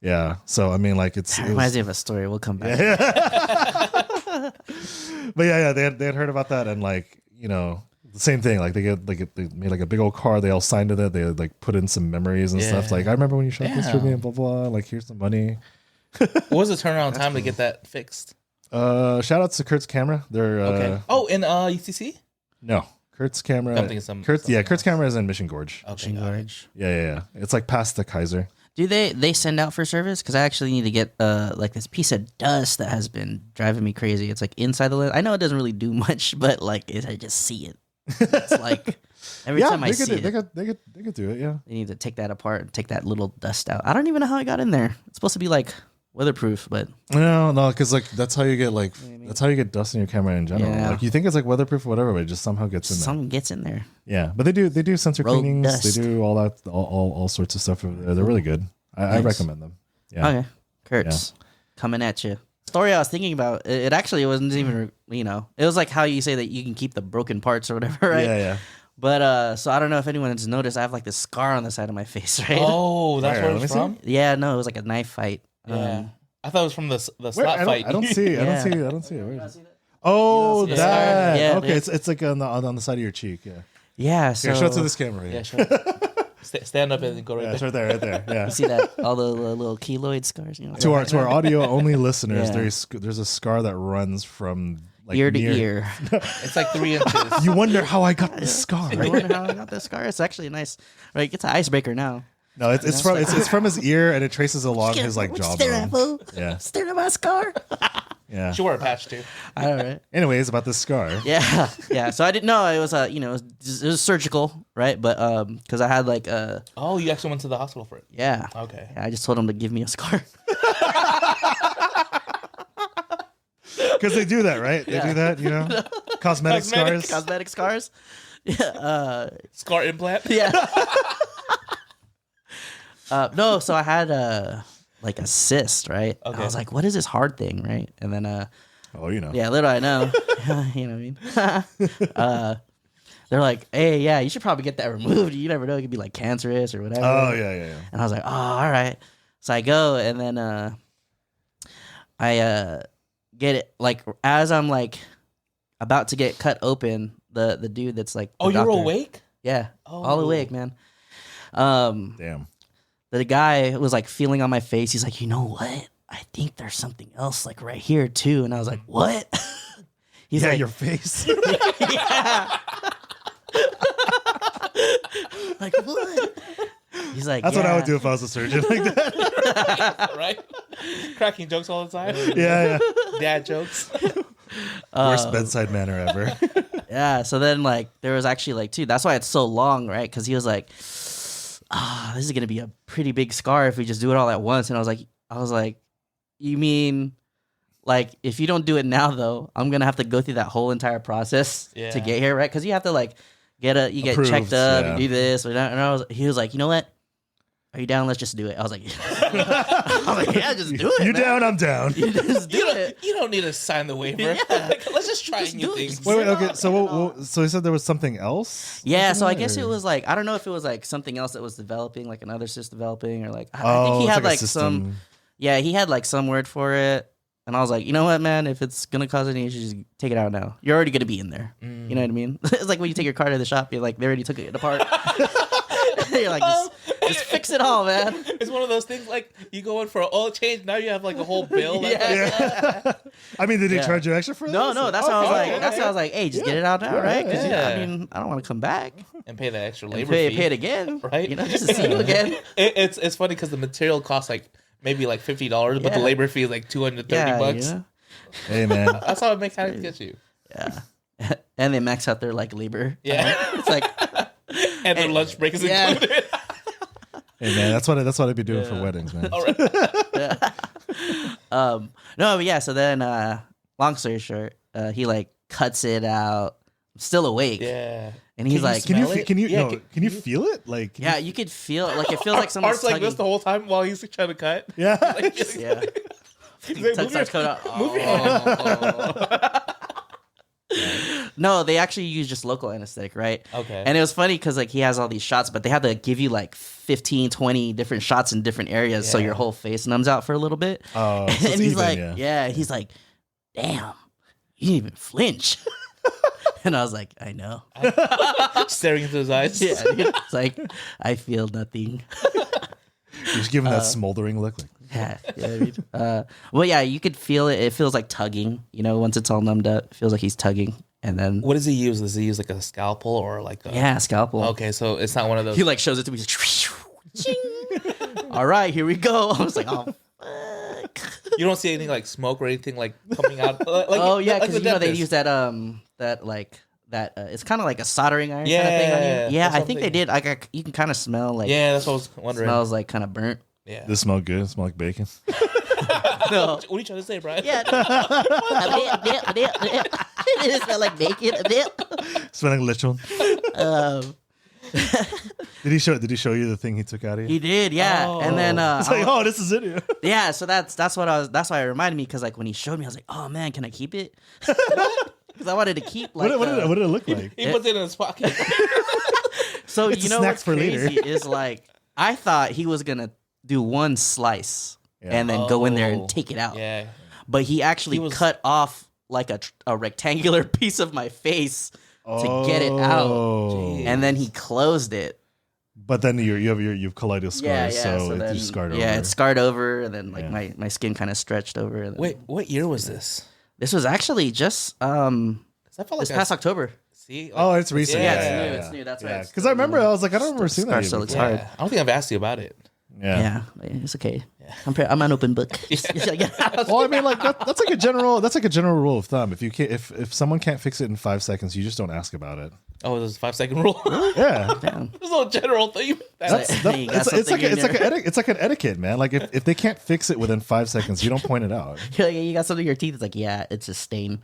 Yeah. So I mean, like it Reminds me of a story. We'll come back. But they had heard about that, and like the same thing. Like they made like a big old card. They all signed to it. They like put in some memories and stuff. Like I remember when you shot this for me and blah blah. Like here's some money. What was the turnaround time to get that fixed? Shout outs to Kurt's camera. They're Okay. In UTC? No, Kurt's camera. Kurt's camera is in Mission Gorge. Okay. Yeah. It's like past the Kaiser. Do they send out for service? Because I actually need to get like this piece of dust that has been driving me crazy. It's like inside the lid. I know it doesn't really do much, but like I just see it. It's like every time I see it. They could do it. Yeah. They need to take that apart and take that little dust out. I don't even know how it got in there. It's supposed to be like weatherproof, but no, because like that's how you get like that's how you get dust in your camera in general. Yeah. Like you think it's like weatherproof or whatever, but it just somehow gets in there. something gets in there. Yeah, but they do sensor Road cleanings. dust. They do all that, all sorts of stuff over there. They're really good. I recommend them. Yeah. Okay, Kurtz, coming at you. Story I was thinking about. It actually wasn't even it was like how you say that you can keep the broken parts or whatever, right? Yeah. But so I don't know if anyone has noticed. I have like this scar on the side of my face, right? Oh, that's where Let me it's see. from? Yeah, no, it was like a knife fight. Yeah. I thought it was from the Where? slap fight. I don't see it. I Yeah. don't see it. Where is it? Oh, You don't see the that. scar? Yeah, Okay, yeah. it's like on the side of your cheek. Yeah. Yeah, so Here, show it to this camera. Yeah, sure. Stand up and go right Yeah, it's there. right there. Yeah. you see that all the little keloid scars, To our audio only listeners, Yeah. there's a scar that runs from like ear to near- ear. It's like 3 inches. You wonder how I got this scar. I wonder how I got this scar. It's actually nice. Like it's an icebreaker now. No, it's from his ear and it traces along his like jawbone. Yeah, Stare at my scar. yeah. She wore a patch too. All right. Anyways, about this scar. Yeah. So I didn't know it was it was surgical, right? But because I had like Oh, you actually went to the hospital for it. yeah. Okay. I just told him to give me a scar. Because they do that, right? They do that, cosmetic scars. Cosmetic scars. Yeah. Scar implant. Yeah. No, so I had like a cyst, right? Okay. I was like, what is this hard thing, right? And then Oh, you know. yeah, little I know. You know what I mean? They're like, hey, yeah, you should probably get that removed. You never know, it could be like cancerous or whatever. Oh, yeah. And I was like, oh, all right. So I go and then I get it like as I'm like about to get cut open, the dude that's like the Oh, you were doctor- awake? Yeah. All Oh. awake, man. Damn. The guy was like feeling on my face. He's like, you know what? I think there's something else like right here too. And I was like, what? He's Yeah, like, your face. yeah. Like what? He's like, That's what I "Yeah." would do if I was a surgeon like that. Right? Cracking jokes all the time. Yeah. Dad jokes. Worst bedside manner ever. Yeah. So then like there was actually like two. That's why it's so long, right? Because he was like, this is gonna be a pretty big scar if we just do it all at once. And I was like, you mean like if you don't do it now though, I'm gonna have to go through that whole entire process Yeah. to get here, right? Because you have to like get Approved, checked up, yeah. you do this or that. And he was like, you know what? Are you down? Let's just do it. I was like, yeah, just do it. You man. down? I'm down. You just do it. You don't need to sign the waiver. Yeah. Like, let's just try new do it. things. Wait. Okay. So he said there was something else. Yeah, so I guess Or- it was like I don't know if it was like something else that was developing, like another cyst developing, or like I Oh, think he it's had a like system. some. Yeah, he had like some word for it, and I was like, you know what, man, if it's gonna cause any issues, just take it out now. You're already gonna be in there. You know what I mean? It's like when you take your car to the shop, you're like, they already took it apart. You're like, just fix it all, man. It's one of those things like you go in for an oil change, now you have like a whole bill. Yeah. I mean, did they Yeah. charge you extra for No, this? no, that's what I was Okay, like. That's what I was like. Hey, just get it out now, right? Because yeah. I mean, I don't want to come back And pay the extra and labor pay fee. it again, Right? You know, just to see you again. It's funny because the material costs like maybe like $50, but the Yeah. labor fee is like $230. Yeah, you know? Hey man, That's how it makes how it gets you. Yeah. And they max out their like labor. Yeah. It's like And the lunch break is Yeah. included. hey man, that's what I'd be doing for weddings, man. All right. no, but yeah, so then long story short, he like cuts it out. I'm still awake. Yeah. And he's like, Can you Smell it? can you Yeah, no, can you feel it? Like yeah, you could feel like it feels like someone's Art's like tugging. this the whole time while he's trying to cut. yeah. Yeah. He's like, Tongue move starts your- coming out. move your Oh. No, they actually use just local anesthetic, right? Okay. And it was funny because like he has all these shots, but they had to give you like 15, 20 different shots in different areas, so your whole face numbs out for a little bit. Oh, and so it's he's even, like, he's like, damn, you didn't even flinch. And I was like, I know. Staring into his eyes. Yeah, dude. It's like I feel nothing. You're just giving that smoldering look. Like, Yeah, dude. Well, yeah, you could feel it. It feels like tugging. You know, once it's all numbed up, it feels like he's tugging. And then What does he use? Does he use like a scalpel or like a... scalpel. Okay, so it's not one of those... He like shows it to me. He's like, all right, here we go. I was like, oh, fuck. You don't see anything like smoke or anything like coming out? Like, Oh yeah, like because the you know they dentist. use that it's kind of like a soldering iron kind of thing on Yeah, you. Yeah, that's I what think I'm they did. Like you can kind of smell like Yeah, that's what I was wondering. smells like kind of burnt. Yeah. this smell good. It smell like bacon. No. What are you trying to say, Brian? Yeah, it smell like bacon a bit. Smelling lechon. Did he show you the thing he took out of you? He did, yeah. Oh. And then It's like, oh, this is it. Yeah. yeah, so that's why it reminded me because like when he showed me, I was like, oh man, can I keep it? Because I wanted to keep like. What did it look like? He puts it in his pocket. So It's you know snacks what's for later. crazy is like I thought he was gonna do one slice and then go in there and take it out. Yeah. But he actually cut off like a rectangular piece of my face to get it out, Oh. and then he closed it. But then you've collided scars, so then, it's scarred over. Yeah, it's scarred over, and then like my skin kind of stretched over. And then, Wait, what year was this? this was actually just 'Cause I felt like this past October. See? Oh, it's recent. Yeah, Yeah, it's new. That's right. Because I remember, I was like, I don't remember seeing that. Scar still looks before. hard. I don't think I've asked you about it. Yeah. Yeah, it's okay. I'm an open book. Well, I mean, like that's like a general rule of thumb. If you can't, if someone can't fix it in 5 seconds, you just don't ask about it. Oh, there's a 5-second rule. Yeah. Damn. There's no general thing. Hey, you got something in there? It's like an etiquette, man. Like if they can't fix it within 5 seconds, you don't point it out. You're like, you got something in your teeth. It's like, yeah, it's a stain.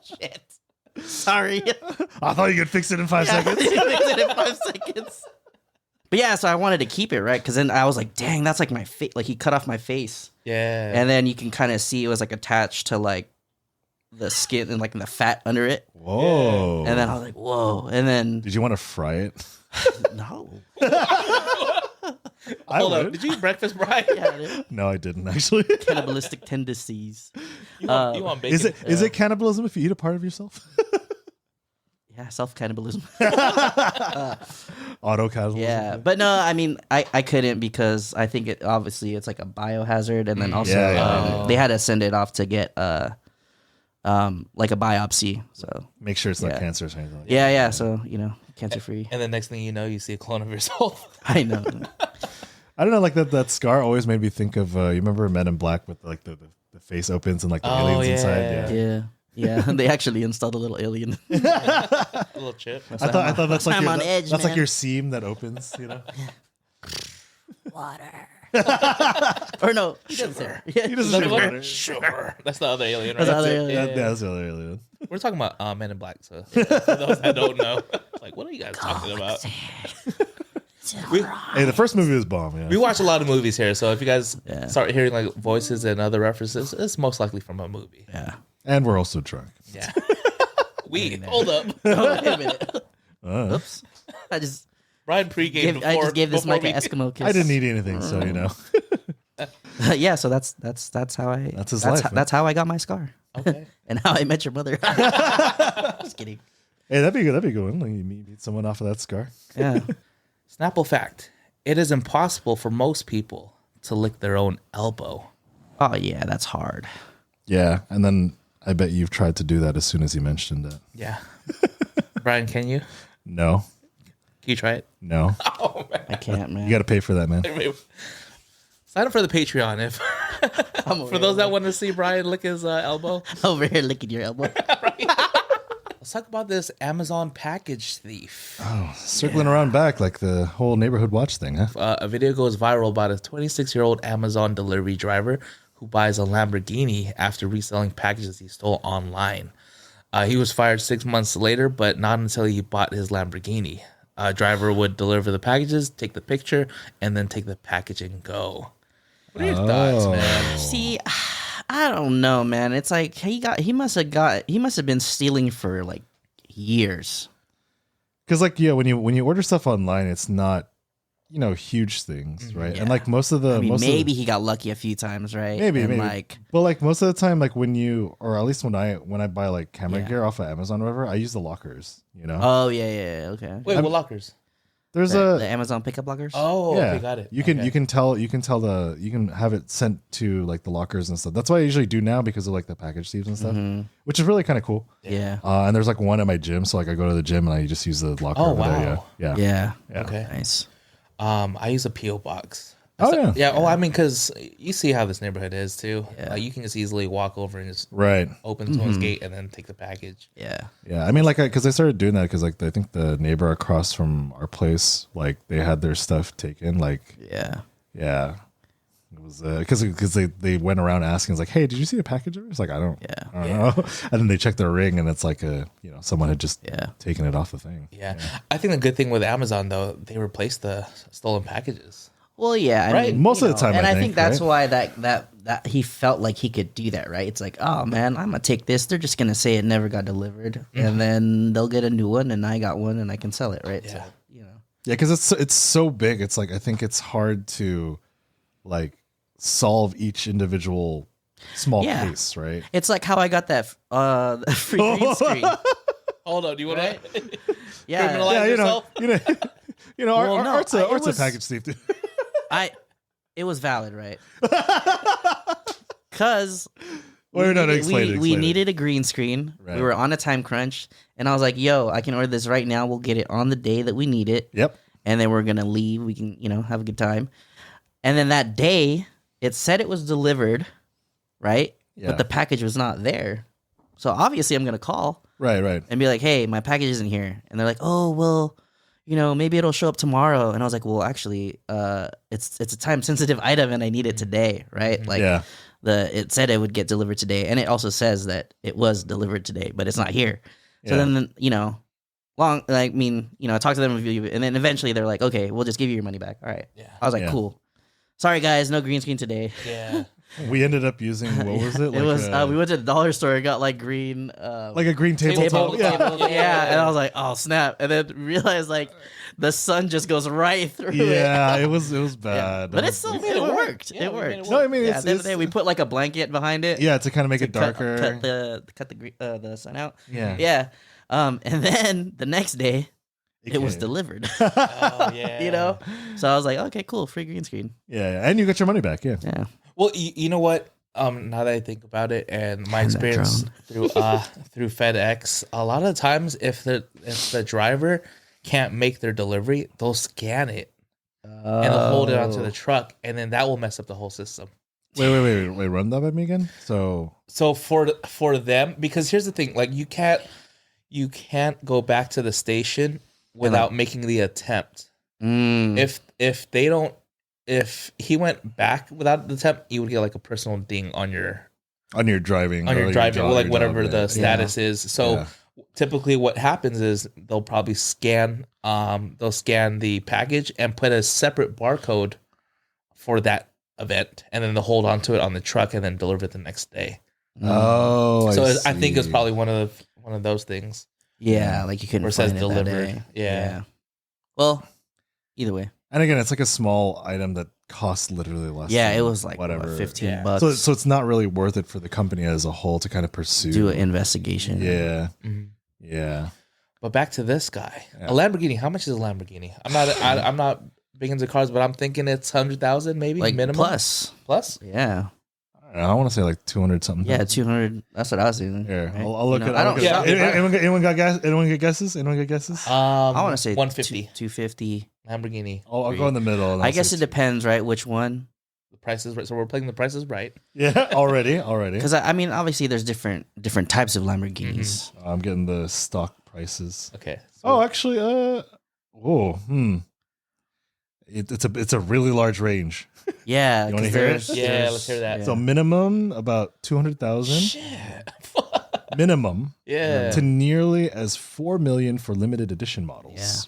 Shit. Sorry. I thought you could fix it in 5 seconds. Fix it in 5 seconds. But yeah, so I wanted to keep it, right? Because then I was like, dang, that's like my face. Like he cut off my face. Yeah. And then you can kind of see it was like attached to like the skin and like the fat under it. Whoa. And then I was like, whoa. And then, Did you want to fry it? no. Hold up. Did you eat breakfast, Brian? Yeah, dude. No, I didn't actually. Cannibalistic tendencies. You want bacon? Is it cannibalism if you eat a part of yourself? Yeah, self-cannibalism. Auto cannibalism. Yeah, but no, I mean, I couldn't because I think it obviously it's like a biohazard, and then also Yeah. they had to send it off to get like a biopsy. So Make sure it's not Yeah. cancerous or anything. Like yeah. So cancer free. And the next thing you know, you see a clone of yourself. I know. I don't know, like that scar always made me think of you remember Men in Black with like the face opens and like the aliens inside. Yeah. They actually installed a little alien. A little chip. I thought that's like I'm your, on edge, that's man. like your seam that opens, you know. Water. Or no, he doesn't say it. Yeah, He doesn't Another say one? water. Sure. That's the other alien, right? That's the other it. alien. Yeah, that's the other alien. We're talking about Men in Black. So for those that don't know, like, what are you guys talking about? Hey, the first movie was bomb. Yeah. We watch a lot of movies here, so if you guys start hearing like voices and other references, it's most likely from a movie. Yeah. And we're also drunk. Yeah. Hold up. Oh, wait a minute. Oops. I just Brian pregame gave this before mic an Eskimo kiss. I didn't eat anything, so you know. Yeah, so that's how I That's his life, man. That's how I got my scar. Okay. And how I met your mother. Just kidding. Hey, that'd be good. That'd be good. Like, you meet someone off of that scar. Yeah. Snapple fact: it is impossible for most people to lick their own elbow. Oh yeah, that's hard. Yeah, and then I bet you've tried to do that as soon as you mentioned it. Yeah. Brian, can you? No, Can you try it? no. Oh man. I can't, man. You got to pay for that, man. Sign up for the Patreon if for those that want to see Brian lick his elbow. over here licking your elbow. Let's talk about this Amazon package thief. Circling around back like the whole neighborhood watch thing, huh? A video goes viral about a 26-year-old Amazon delivery driver who buys a Lamborghini after reselling packages he stole online. He was fired 6 months later, but not until he bought his Lamborghini. Driver would deliver the packages, take the picture, and then take the package and go. What are your thoughts, man? See, I don't know, man. It's like he must have been stealing for like years. Because like when you order stuff online, it's not huge things, right? Yeah. And like most of the maybe he got lucky a few times, right? Maybe. Like, but like most of the time, like or at least when I buy like camera gear off of Amazon or whatever, I use the lockers. Oh yeah, okay. Wait, what lockers? There's the Amazon pickup lockers. Oh, yeah, okay, got it. You can have it sent to like the lockers and stuff. That's what I usually do now because of like the package thieves and stuff, which is really kind of cool. Yeah. And there's like one at my gym, so like I go to the gym and I just use the locker. Oh, over there. wow. Yeah. Okay. Nice. I use a PO box. Oh yeah. Yeah. Oh, I mean, because you see how this neighborhood is too. Yeah. Like you can just easily walk over and just Right. open someone's gate and then take the package. Yeah. Yeah, I mean, like, because I started doing that because, like, I think the neighbor across from our place, like, they had their stuff taken. Like, Yeah. it was because they went around asking, it's like, hey, did you see a package? It's like, I don't know. And then they checked their ring, and it's like someone had just taken it off the thing. Yeah. I think the good thing with Amazon though, they replaced the stolen packages. Well, yeah, Right. Most of the time, and I think think that's right? why that he felt like he could do that, right? It's like, oh man, I'm gonna take this. They're just gonna say it never got delivered, and then they'll get a new one, and I got one, and I can sell it, right? Yeah. So, Yeah, because it's so big. It's like I think it's hard to like solve each individual small case, right? it's like how I got that free green screen. Hold on, do you want to? Yeah, Criminalize yourself? Well, no, Art's a it was- package thief. Dude. it was valid, right? Because Wait, no, explain it. we needed a green screen. Right. We were on a time crunch, and I was like, "Yo, I can order this right now. We'll get it on the day that we need it." Yep. And then we're gonna leave. We can, have a good time. And then that day, it said it was delivered, right? Yeah. But the package was not there. So obviously, I'm gonna call Right. and be like, "Hey, my package isn't here." And they're like, "Oh, well, maybe it'll show up tomorrow." And I was like, "Well, actually, it's a time sensitive item, and I need it today, right?" Like, Yeah. it said it would get delivered today, and it also says that it was delivered today, but it's not here. So Yeah. then, I talked to them, and then eventually they're like, "Okay, we'll just give you your money back." All right. Yeah. I was like, Yeah. "Cool. Sorry, guys, no green screen today." Yeah. We ended up using what was it? It was we went to the dollar store and got like green, like a green tabletop. Tabletop. yeah. And I was like, "Oh snap!" And then realized like the sun just goes right through it. Yeah, it was bad. But it still it worked. Yeah, it we made it worked. work. No, I mean, Yeah, it's, at the end of the day, we put like a blanket behind it. yeah, to kind of make it cut- darker. Cut the sun out. Yeah. Yeah. And then the next day, it was came. delivered. Oh, yeah. So I was like, okay, cool, free green screen. Yeah, and you got your money back. Yeah. Yeah. Well, you know what? Now that I think about it, and my Turn that experience through FedEx, a lot of times if the driver can't make their delivery, they'll scan it and they'll hold it onto the truck, and then that will mess up the whole system. Wait. Run that by me again. So For them, because here's the thing: like you can't go back to the station without making the attempt. If he went back without the attempt, he would get like a personal ding on your driving, well, like whatever job, the yeah. status is. So Yeah. typically, what happens is they'll probably scan the package and put a separate barcode for that event, and then they'll hold onto it on the truck and then deliver it the next day. Oh, So I see. think it's probably one of those things. Yeah, like you couldn't Where it says find it that delivered. day. Yeah. Well, either way. And again, it's like a small item that costs literally less. Yeah, than it was like whatever. 15 Yeah. bucks. So it's not really worth it for the company as a whole to kind of pursue. do an investigation. Yeah, Mhm. yeah. But back to this guy, Yeah. a Lamborghini. How much is a Lamborghini? I'm not big into cars, but I'm thinking it's 100,000 maybe Like minimum. plus. Yeah. Yeah. I want to say like 200 something. Yeah, 200. That's what I was thinking. Here, right? I'll look You know, at. I don't. Look at- yeah. Anyone got guess? Anyone get guesses? Anyone get guesses? I want to say 150 250. Lamborghini. I'll go in the middle. and I'll I guess say it depends, right? Which one? The price is right. So we're playing the prices right. Yeah, already. Because I mean, obviously, there's different types of Lamborghinis. I'm getting the stock prices. Okay. So Oh, actually, it's a really large range. Yeah. You wanna 'cause hear it? there's- Yeah, there's- let's hear that. yeah. So minimum about 200,000 shit. minimum Yeah. to nearly as 4 million for limited edition models.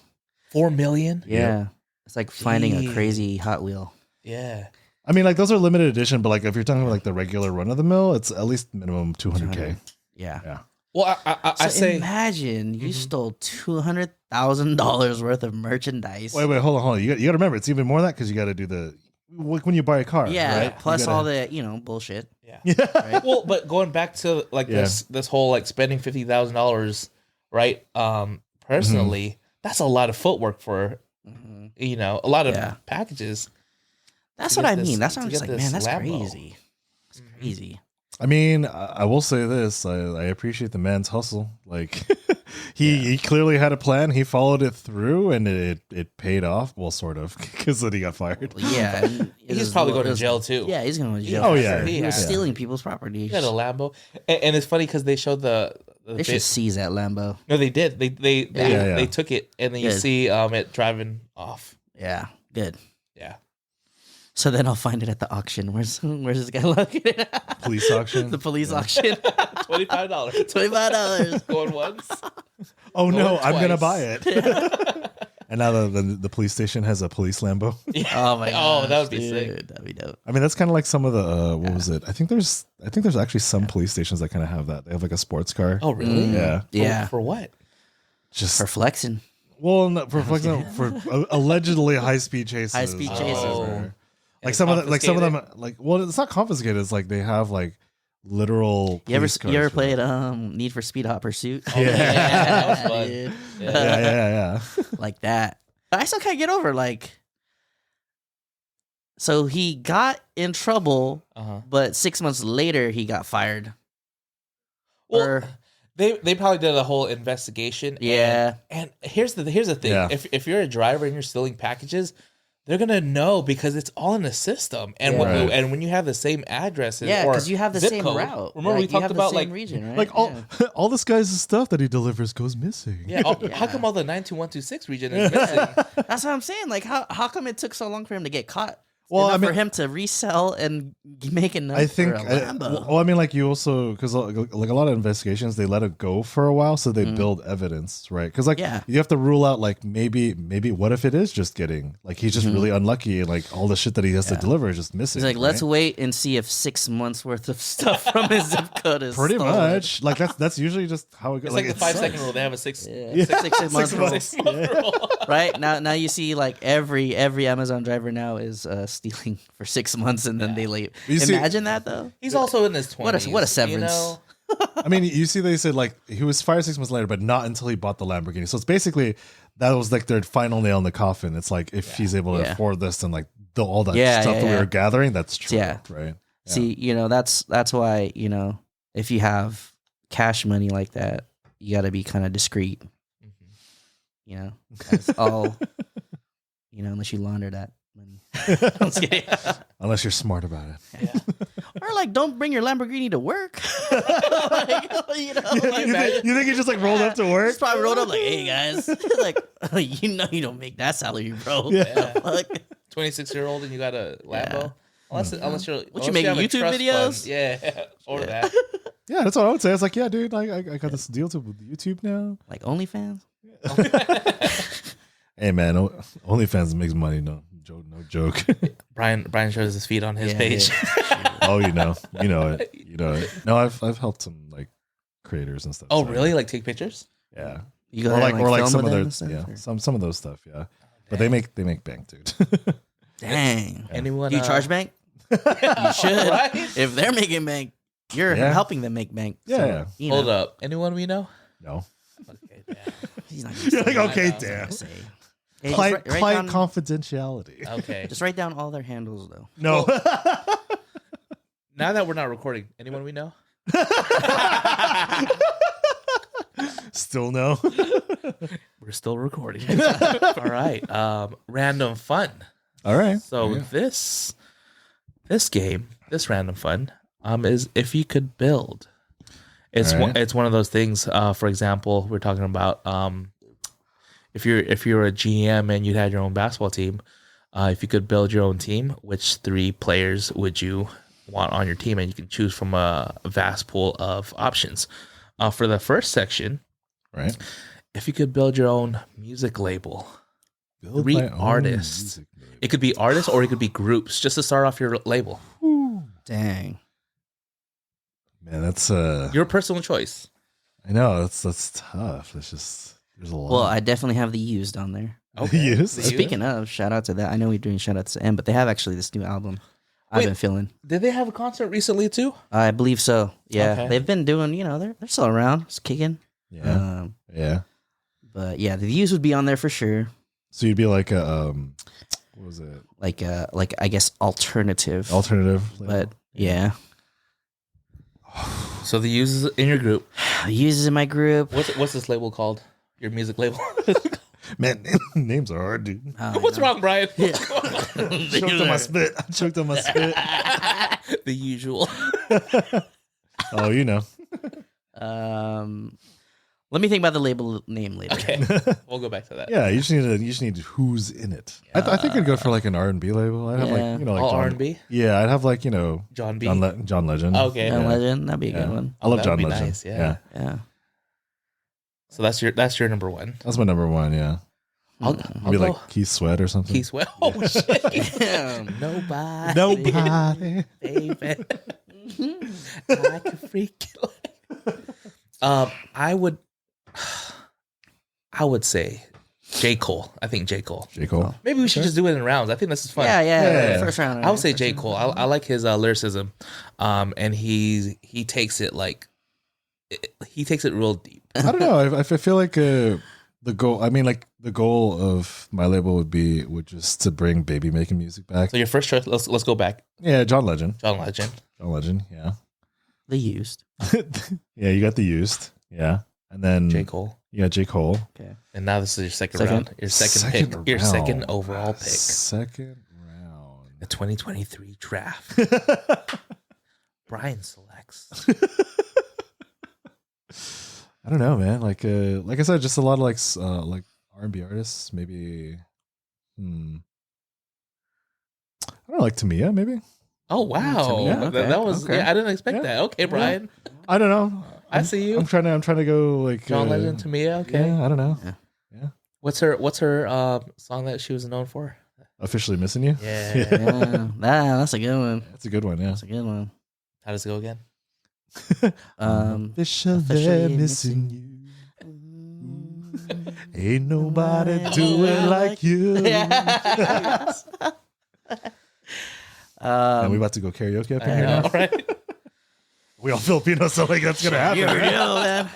4 million. yeah. It's like finding a Jeez. crazy Hot Wheel. Yeah. I mean, like those are limited edition, but like if you're talking about like the regular run of the mill, it's at least minimum 200K. Yeah. Yeah. Well, I So say imagine you stole $200,000 worth of merchandise. Wait, hold on. You got to remember, it's even more than that because you got to do the like when you buy a car. Yeah, right? plus all the bullshit. yeah. Right? Well, but going back to like this whole like spending $50,000, right? Personally, that's a lot of footwork for a lot of packages. That's to what get I this- mean. That's to what I'm get just like, this man, that's Lambo. crazy. That's crazy. I mean, I will say this: I appreciate the man's hustle. Like he clearly had a plan. He followed it through, and it paid off. Well, sort of, because then he got fired. Well, yeah, and He's probably going to jail too. Yeah, he's going to jail. Oh, for yeah. sure. He was Yeah. stealing people's property. He had a Lambo, and it's funny because they showed the They should seize that Lambo. No, they did. They Yeah. took it, and then you Good. see it driving off. Yeah, good. Yeah. So then I'll find it at the auction. Where's this guy located? Police auction. The police auction. $25. $25. Going once. Oh no, Going I'm gonna twice. buy it. And now the police station has a police Lambo. Oh my god. that would be sick. That'd be dope. I mean, that's kind of like some of the what was it? I think there's actually some police stations that kind of have that. They have like a sports car. Oh, really? Yeah. Yeah. For what? Just For flexing. well, no, for allegedly high speed chases. High speed chases. Oh. Like some of them, like it's not confiscated. It's like they have like literal. You ever police cars for played that. Need for Speed Hot Pursuit? Oh, yeah, that was fun. Dude. Yeah. Like that. But I still can't get over like. So he got in trouble, but 6 months later he got fired. Well, Or- they probably did a whole investigation. Yeah. And here's the thing: Yeah. if you're a driver and you're stealing packages, they're gonna know because it's all in the system. And Yeah. when you have the same addresses, Yeah, or because you have the zip same code, route. Remember right? we You talked have the about same like region, right? Like all this guy's stuff that he delivers goes missing. yeah, how come all the 92126 region is missing? That's what I'm saying. Like, how come it took so long for him to get caught? Well, Enough I mean- for him to resell and make enough I think. for a Lambo. Well, I mean, like you also because like a lot of investigations, they let it go for a while, so they build evidence, right? Because like Yeah. you have to rule out like maybe what if it is just getting like he's just really unlucky and like all the shit that he has to deliver is just missing. He's like, let's right? wait and see if 6 months worth of stuff from his zip code is Pretty stolen. much like that's usually just how it goes. It's like the it 5 sucks. second rule. They have a six. Yeah. 6 months rule. 6 month rule. Right now you see like every Amazon driver now is stealing for 6 months and then they leave. You see- Imagine that though. He's also in his 20s. What a severance. I mean, you see, they said like he was fired 6 months later, but not until he bought the Lamborghini. So it's basically that was like their final nail in the coffin. It's like if he's able to Yeah. afford this and like all that Yeah, stuff yeah, that we yeah. were gathering, that's true. Yeah. Right. See, that's why, if you have cash money like that, you got to be kind of discreet. That's all, unless you launder that money. I'm just kidding. Unless you're smart about it. Or like, don't bring your Lamborghini to work. Like, you think he just like rolled up to work? Just probably rolled up like, hey guys, like, you don't make that salary, bro. Yeah. Fuck. 26-year-old and you got a Lambo. Unless you're What, you making have a YouTube trust videos? fund. Yeah, or that. Yeah, that's what I would say. It's like, yeah, dude, I got this deal with YouTube now. Like OnlyFans. Hey man, OnlyFans makes money. No joke. Brian shows his feet on his Yeah, page. yeah. Oh, you know it. No, I've helped some like creators and stuff. Oh, so, really? Like take pictures? Yeah. You go Or there like and, or like film some with of them their and stuff, yeah or- some of those stuff. Yeah, but they make bank, dude. Dang. Anyone? Do you charge bank? You should. Right? If they're making bank, you're Yeah. helping them make bank. Yeah. Hold up. Anyone we know? No. Okay, damn. He's not You're like, gonna okay, say. damn. Say. Hey, just Client write down- confidentiality. Okay. Just write down all their handles though. No. Now that we're not recording, anyone we know? Still no. We're still recording. All right. Random fun. All right. So Yeah. this game, this random fun, is if you could build. It's All right. it's one of those things. For example, we're talking about if you're a GM and you had your own basketball team, if you could build your own team, which 3 players would you want on your team? And you can choose from a vast pool of options. For the first section, Right. if you could build your own music label, Build 3 my own artists. music label. It could be artists or it could be groups just to start off your label. Dang. Man, that's Your personal choice. I know that's tough. There's a lot. Well, I definitely have the used on there. Yes. The Speaking of, shout out to that. I know we're doing shout outs to M, but they have actually this new album I've Wait. been feeling. Did they have a concert recently too? I believe so. Yeah, Okay. they've been doing. They're still around. It's kicking. yeah. Yeah. But yeah, the views would be on there for sure. So you'd be like a what was it? Like I guess alternative. Alternative. But yeah, So the users in your group. uses in my group. What's this label called? Your music label. Man, names are hard, dude. What's wrong, Brian? Choked on my spit. I choked on my spit. The usual. Oh, you know. Let me think about the label name later. Okay, we'll go back to that. Yeah, you just need who's in it. I think I'd go for like an R&B label. I'd have Yeah. like like All John, R&B. Yeah, I'd have like John B. John Legend. Okay. John Yeah. Legend, that'd be a Yeah. good one. I love That'd John be Legend. nice, yeah. Yeah. So that's your number one. That's my number one. Yeah, I'll maybe go like Keith Sweat or something. Keith Sweat. Oh shit! Damn. Nobody. Nobody. Baby. I can freak you. I would say J. Cole. I think J. Cole. J. Cole. Maybe we should just do it in rounds. I think this is fun. Yeah. First round. I would say J. Cole. I like his lyricism, and he takes it he takes it real deep. I don't know. I feel like the goal. I mean, like the goal of my label would just to bring baby making music back. So your first choice. Let's go back. Yeah, John Legend. John Legend. John Legend. Yeah. The used. Yeah, you got the used. Yeah, and then J. Cole. Yeah, J. Cole. Okay. And now this is your second Second? round. Your second pick. Your round. second overall pick. Second round. The 2023 draft. Brian selects. I don't know, man. Like I said, just a lot of like R&B artists. Maybe. I don't know, like Tamia, maybe. Oh wow, Yeah, okay, that was. okay. Yeah, I didn't expect Yeah. that. Okay, Brian, I don't know. I see you. I'm trying to go like John Legend, Tamia. Okay, Yeah, I don't know. what's her song that she was known for? Officially missing you. Yeah. Yeah. That's a good one. That's a good one. Yeah. That's a good one. How does it go again? Officially missing you. Ain't nobody do it like you. And we about to go karaoke up in here now. Right? We all Filipinos, so like that's gonna happen. You already know,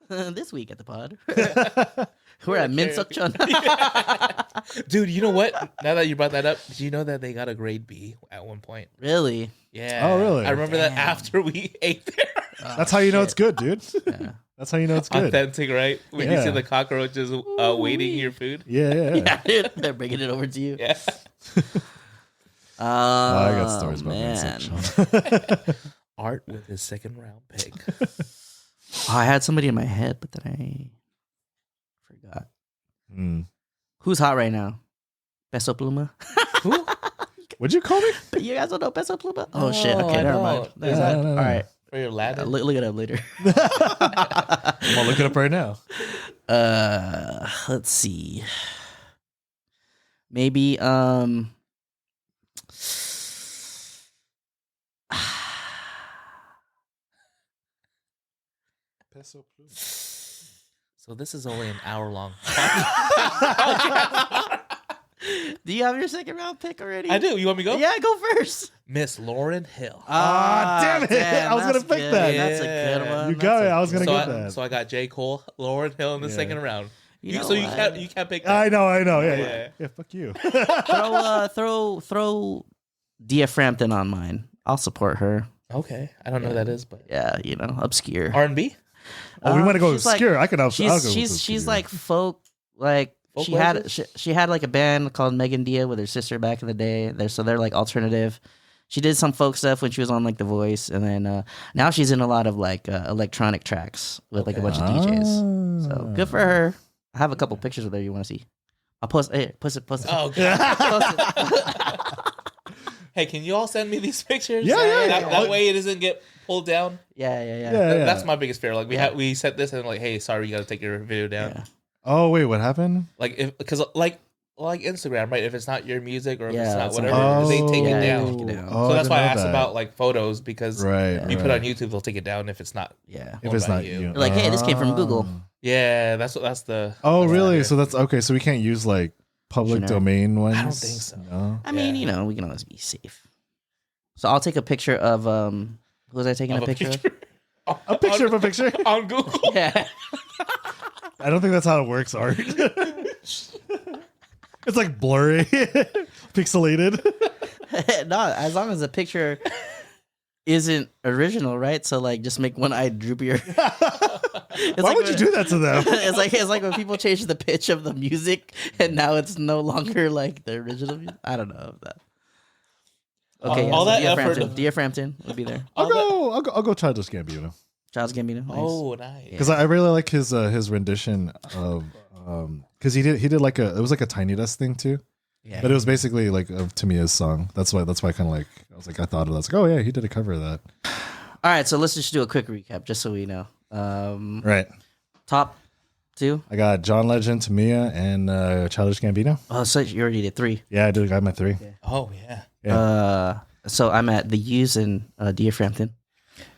man. This week at the pod, we're at Minsukchon. Dude, you know what? Now that you brought that up, did you know that they got a grade B at one point? Really? Yeah. Oh, really? I remember that Damn. after we ate there. That's how you know it's good, dude. Yeah. That's how you know it's good. Authentic, right? When you Yeah. see the cockroaches waiting your food. Yeah. Yeah, dude, they're bringing it over to you. Yeah. I got stories about man. Minsukchon. Art with his second round pick. Oh, I had somebody in my head, but then I forgot. Hmm. Who's hot right now? Peso Pluma? Who? What'd you call me? You guys don't know Peso Pluma? Oh, No, shit. Okay, I never don't. mind. Is that- All right. For your ladder? Look it up later. I'm gonna look it up right now. Let's see. Maybe So this is only an hour long. do you have your second round pick already? I do. You want me to go? Yeah, go first. Miss Lauren Hill. Damn it. I was gonna that's pick good. that. That's a Yeah. good one. You got That's it. a I was gonna good get one. that. So I got J. Cole, Lauren Hill in the Yeah. second round. You know So you what? can't pick that. I know. Yeah. Yeah. Fuck you. throw Dia Frampton on mine. I'll support her. Okay. I don't know who that is, but Yeah, obscure. R&B? Oh, we want to go She's like- obscure. I can. I'll go with She's obscure. like folk. Like Folk she had legends? she had like a band called Megan Dia with her sister back in the day. They're like alternative. She did some folk stuff when she was on like The Voice, and then now she's in a lot of like electronic tracks with like a bunch of DJs. So good for her. I have a couple pictures of her you want to see. I'll post. Hey, post it. Oh, God. Hey, can you all send me these pictures? Yeah. That way it doesn't get pulled down. Yeah. Yeah. That's my biggest fear. Like we set this and like, hey, sorry, you got to take your video down. Yeah. Oh wait, what happened? Like because like Instagram, right? If it's not your music or if Yeah, it's not that's whatever, what- they take Yeah, it they down. take it down. Oh, So that's why I didn't know asked that. about like photos because Right. you put it right. on YouTube, they'll take it down if it's not. Yeah. If owned it's by not you. Like, hey, this came from Google. Yeah, that's the. Oh, that's really? the- So that's okay. So we can't use like public Generic. domain ones. I don't think so. No. I mean, Yeah. we can always be safe. So I'll take a picture of who was I taking of a picture of? A picture of a picture. on Google. Yeah. I don't think that's how it works, Art. It's like blurry, pixelated. No, as long as the picture isn't original, right? So like, just make one eye droopier. Why would you do that to them? It's like when people change the pitch of the music, and now it's no longer like the original music. I don't know if that. Okay, All that effort- Dear Frampton would be there. I'll go Childish Gambino Charles Gambino. Nice. Oh, nice. because I really like his rendition of because he did like it was like a Tiny Desk thing too, Yeah. but it was basically like of Tamia's song. That's why I kind of like I thought of that. It's like, oh yeah, he did a cover of that. All right, so let's just do a quick recap, just so we know. Right. Top 2. I got John Legend, Tamia, and Childish Gambino. Oh, so you already did 3. Yeah, I did. I got my 3. Oh yeah. Yeah. So I'm at the U's and Dear Frampton.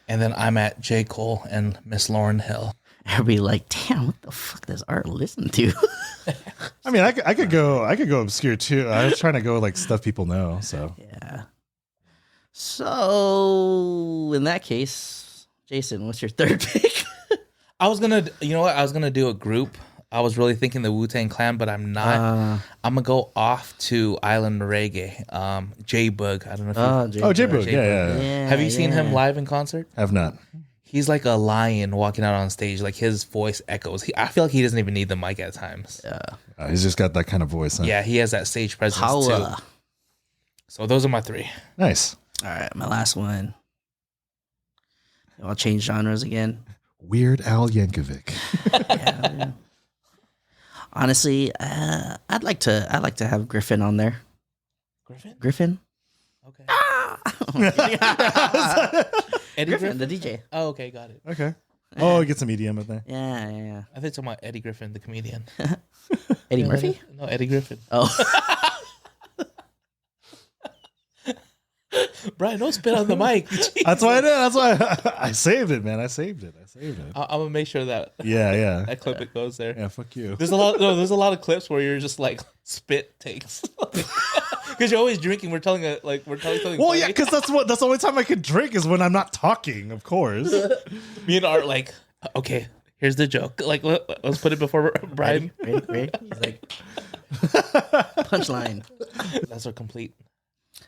And then I'm at J. Cole and Miss Lauryn Hill. Everybody like, damn, what the fuck does Art listen to? I mean, I could go obscure too. I was trying to go like stuff people know. So Yeah. So in that case, Jason, what's your third pick? I was gonna, you know what? I was gonna do a group. I was really thinking the Wu-Tang Clan, but I'm not. I'm gonna go off to Island Reggae. J Boog. I don't know if you J-Boog. J-Boog. Yeah. have you seen him live in concert? Have not. He's like a lion walking out on stage. Like his voice echoes. I feel like he doesn't even need the mic at times. Yeah. He's just got that kind of voice. Huh? Yeah, he has that stage presence Power. too. So those are my 3. Nice. All right, my last one. I'll change genres again. Weird Al Yankovic. Yeah. Honestly, I'd like to have Griffin on there. Griffin? Okay. Ah! Eddie Griffin, Griffin? the DJ. Oh, okay, got it. Okay. Oh, get some EDM in there. Yeah. I think it's about Eddie Griffin, the comedian. Eddie Murphy? No, Eddie Griffin. Oh. Brian, don't spit on the mic. That's why I did. That's why I saved it, man. I saved it. I'm gonna make sure that Yeah. that clip it goes there. Yeah, fuck you. There's a lot of clips where you're just like spit takes because you're always drinking. We're telling something. Well, yeah, funny. because that's the only time I can drink is when I'm not talking, of course. Me and Art like, okay, here's the joke. Like, let's put it before Brian. Ready? He's like, punchline. That's our complete.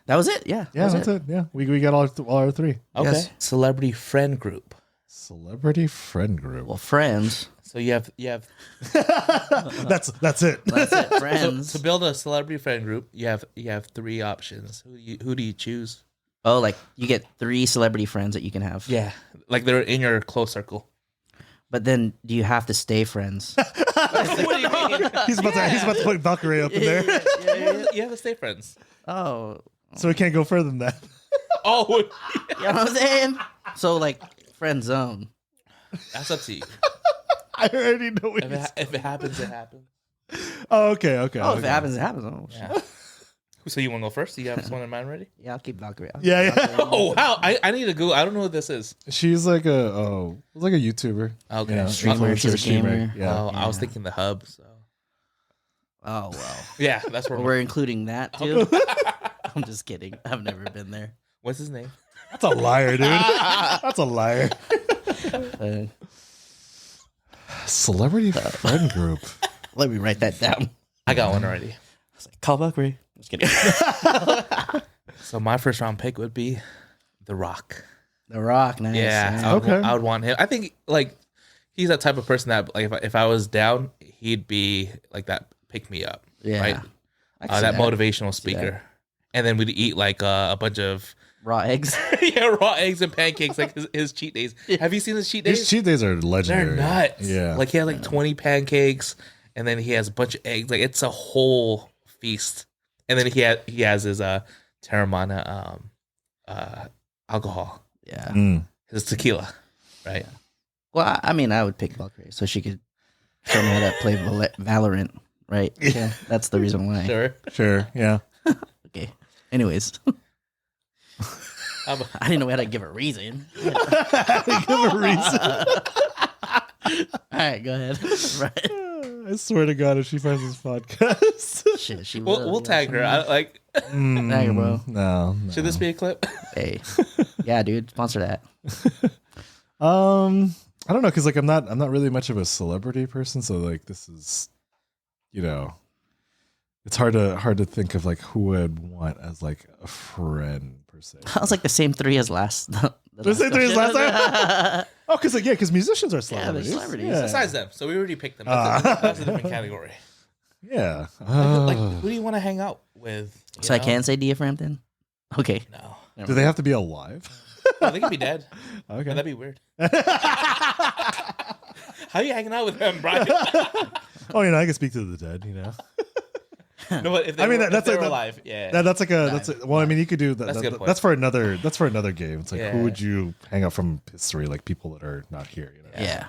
That was it? Yeah. Yeah, that's it. Yeah, we got all our 3. Okay. Yes. Celebrity friend group. Celebrity friend group. Well, friends. So you have That's it. That's it, friends. to build a celebrity friend group. You have 3 options. Who do you choose? Oh, like you get 3 celebrity friends that you can have. Yeah, like they're in your close circle. But then do you have to stay friends? What do you mean? He's about to put Valkyrie up in there, You have to stay friends. Oh. so we can't go further than that. Oh, You know what I'm saying? So like friend zone. that's up to you. I already know what If it happens, it happens. Oh, okay. Oh, okay. if it happens, it happens. Oh, shit. Yeah. So you want to go first? Do you have someone in mind ready? Yeah, I'll keep Valkyrie. Yeah. Oh wow! I need to go. I don't know what this is. She's like a YouTuber. Okay. You know, Streamer, she's a gamer. Yeah. Oh, I was thinking the hub. So Oh, well. yeah, that's where. We're including that too. I'm just kidding. I've never been there. What's his name? That's a liar, dude. That's a liar. Uh, Celebrity friend group. let me write that down. I got one already. I was like, call Valkyrie. Just kidding. So my first round pick would be The Rock. The Rock, nice. Yeah, Yeah. I would want him. I think like he's that type of person that like if I was down, he'd be like that pick me up. Yeah. Right. I can see That motivational speaker. And then we'd eat like a bunch of raw eggs. raw eggs and pancakes like his cheat days. Have you seen his cheat days? His cheat days are legendary. They're nuts. Yeah. Like he had like 20 pancakes and then he has a bunch of eggs. Like it's a whole feast. And then he has his Terramana alcohol. Yeah. His tequila. Right. Well, I mean, I would pick Valkyrie so she could show me how to play Valorant, right? Yeah, that's the reason why. Sure. Yeah. Okay. Anyways, I didn't know how to give a reason. Give a reason. All right, go ahead. Right. I swear to God, if she finds this podcast, Shit, she will. We'll tag her. Tag her, bro. No. Should this be a clip? Hey, yeah, dude, sponsor that. I don't know, because like I'm not really much of a celebrity person, so like this is, it's hard to think of like who I'd want as like a friend per se. I was like the same three as last. The same three as last time. Oh, because musicians are Yeah, celebrities. they're celebrities. Yeah. Besides them, so we already picked them. That's a different category. Yeah. Like, who do you want to hang out with? So I can say Diaphragm then? Okay. No. Do they have to be alive? No, they could be dead. Okay. That'd be weird. How are you hanging out with them, Brian? Oh, I can speak to the dead. No, but if they were alive, yeah. That's like well, I mean, you could do that. That's a good point. That's for another game. It's like, Yeah. who would you hang out from history? Like people that are not here. Yeah.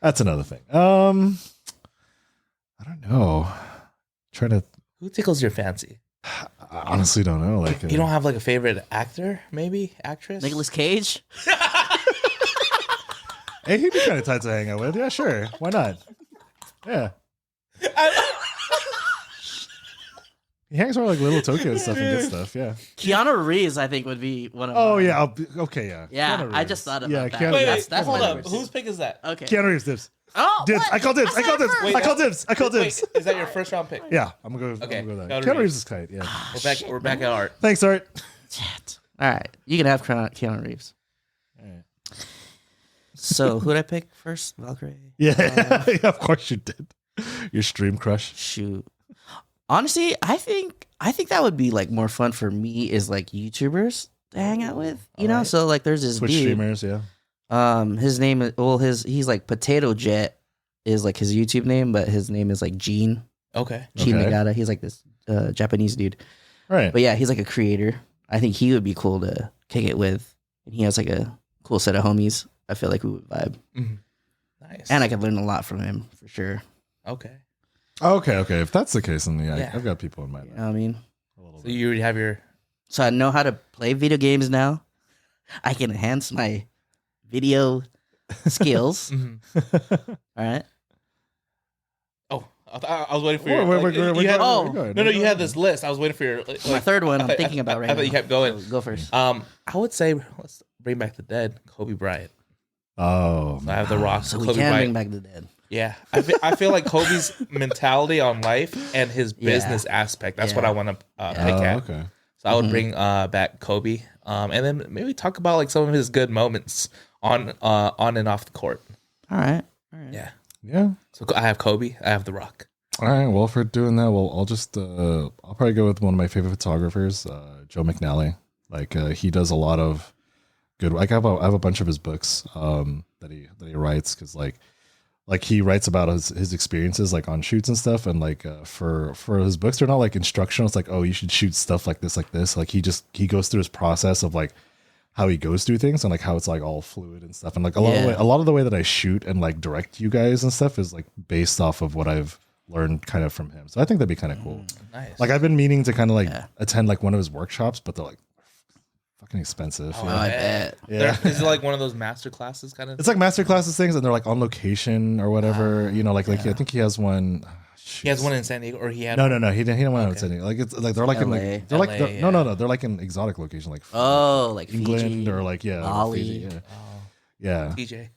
That's another thing. I don't know. Trying to. Who tickles your fancy? I honestly don't know. Like You don't have like a favorite actor, maybe actress? Nicolas Cage? Hey, he'd be kind of tight to hang out with. Yeah, sure. Why not? Yeah. He hangs around like Little Tokyo and stuff and good stuff. Yeah. Keanu Reeves, I think, would be one of Oh mine. yeah. Okay. Yeah. Yeah, Keanu I Reeves. just thought about Yeah, that. Keanu Wait, Reeves. That's hold my up. number Whose six. pick is that? Okay. Keanu Reeves dibs. Oh, Dibs. what? I call dibs. I call dibs. Wait, I call dibs. I call Wait, dibs. is that your first round pick? Yeah, I'm gonna go. Okay, I'm gonna go with Keanu that. Keanu Reeves. Reeves is tight. Yeah. We're back at Art. Thanks, Art. Shit. All right. You can have Keanu Reeves. All right. So, who did I pick first? Valkyrie? Yeah, yeah, of course you did. Your stream crush. Shoot. Honestly, I think that would be like more fun for me is like YouTubers to hang out with. You know? Alright. So like there's this Twitch dude. streamers, yeah. His name is he's like Potato Jet is like his YouTube name, but his name is like Gene. Okay. Gene Okay. Nagata. He's like this Japanese dude. Right. But yeah, he's like a creator. I think he would be cool to kick it with. And he has like a cool set of homies. I feel like we would vibe. Mhm. Nice. And I could learn a lot from him for sure. Okay. Okay. If that's the case, then yeah, Yeah. I've got people in mind. You know what I mean? A little So bit. you already have your. So I know how to play video games now. I can enhance my video skills. Mhm. All right. Oh, I was waiting for your. We're like, going. you had- Oh. No, you had this list. I was waiting for your. My third one I'm I- thinking about right I now. thought you kept going. So go first. I would say let's bring back the dead, Kobe Bryant. Oh, I have the Rock. So we Kobe can Bryant. bring back the dead. Yeah, I feel like Kobe's mentality on life and his business aspect. That's what Yeah. I want to pick oh, at. okay. So I would bring back Kobe, and then maybe talk about like some of his good moments on and off the court. All right. Yeah. Yeah. So I have Kobe. I have the Rock. All right. Well, if we're doing that, well, I'll just I'll probably go with one of my favorite photographers, Joe McNally. Like he does a lot of good. Like I have a bunch of his books that he writes because like he writes about his experiences like on shoots and stuff, and like for his books they're not like instructional. It's like, oh, you should shoot stuff like this. Like he goes through his process of like how he goes through things and like how it's like all fluid and stuff, and like a lot of the way that I shoot and like direct you guys and stuff is like based off of what I've learned kind of from him. So I think that'd be kind of cool. Nice. Like I've been meaning to kind of like attend like one of his workshops, but they're like fucking expensive. Oh, yeah. I bet. Yeah. Is it like one of those master classes kind of? It's like master classes things, and they're like on location or whatever. You know, like I think he has one. He has one in San Diego, or he had. No, he didn't want to send it. Like it's like they're like in LA. like they're like LA, they're, no, they're like in exotic location like Oh, like England Fiji. or like Bali. Fiji, Oh, yeah. TJ.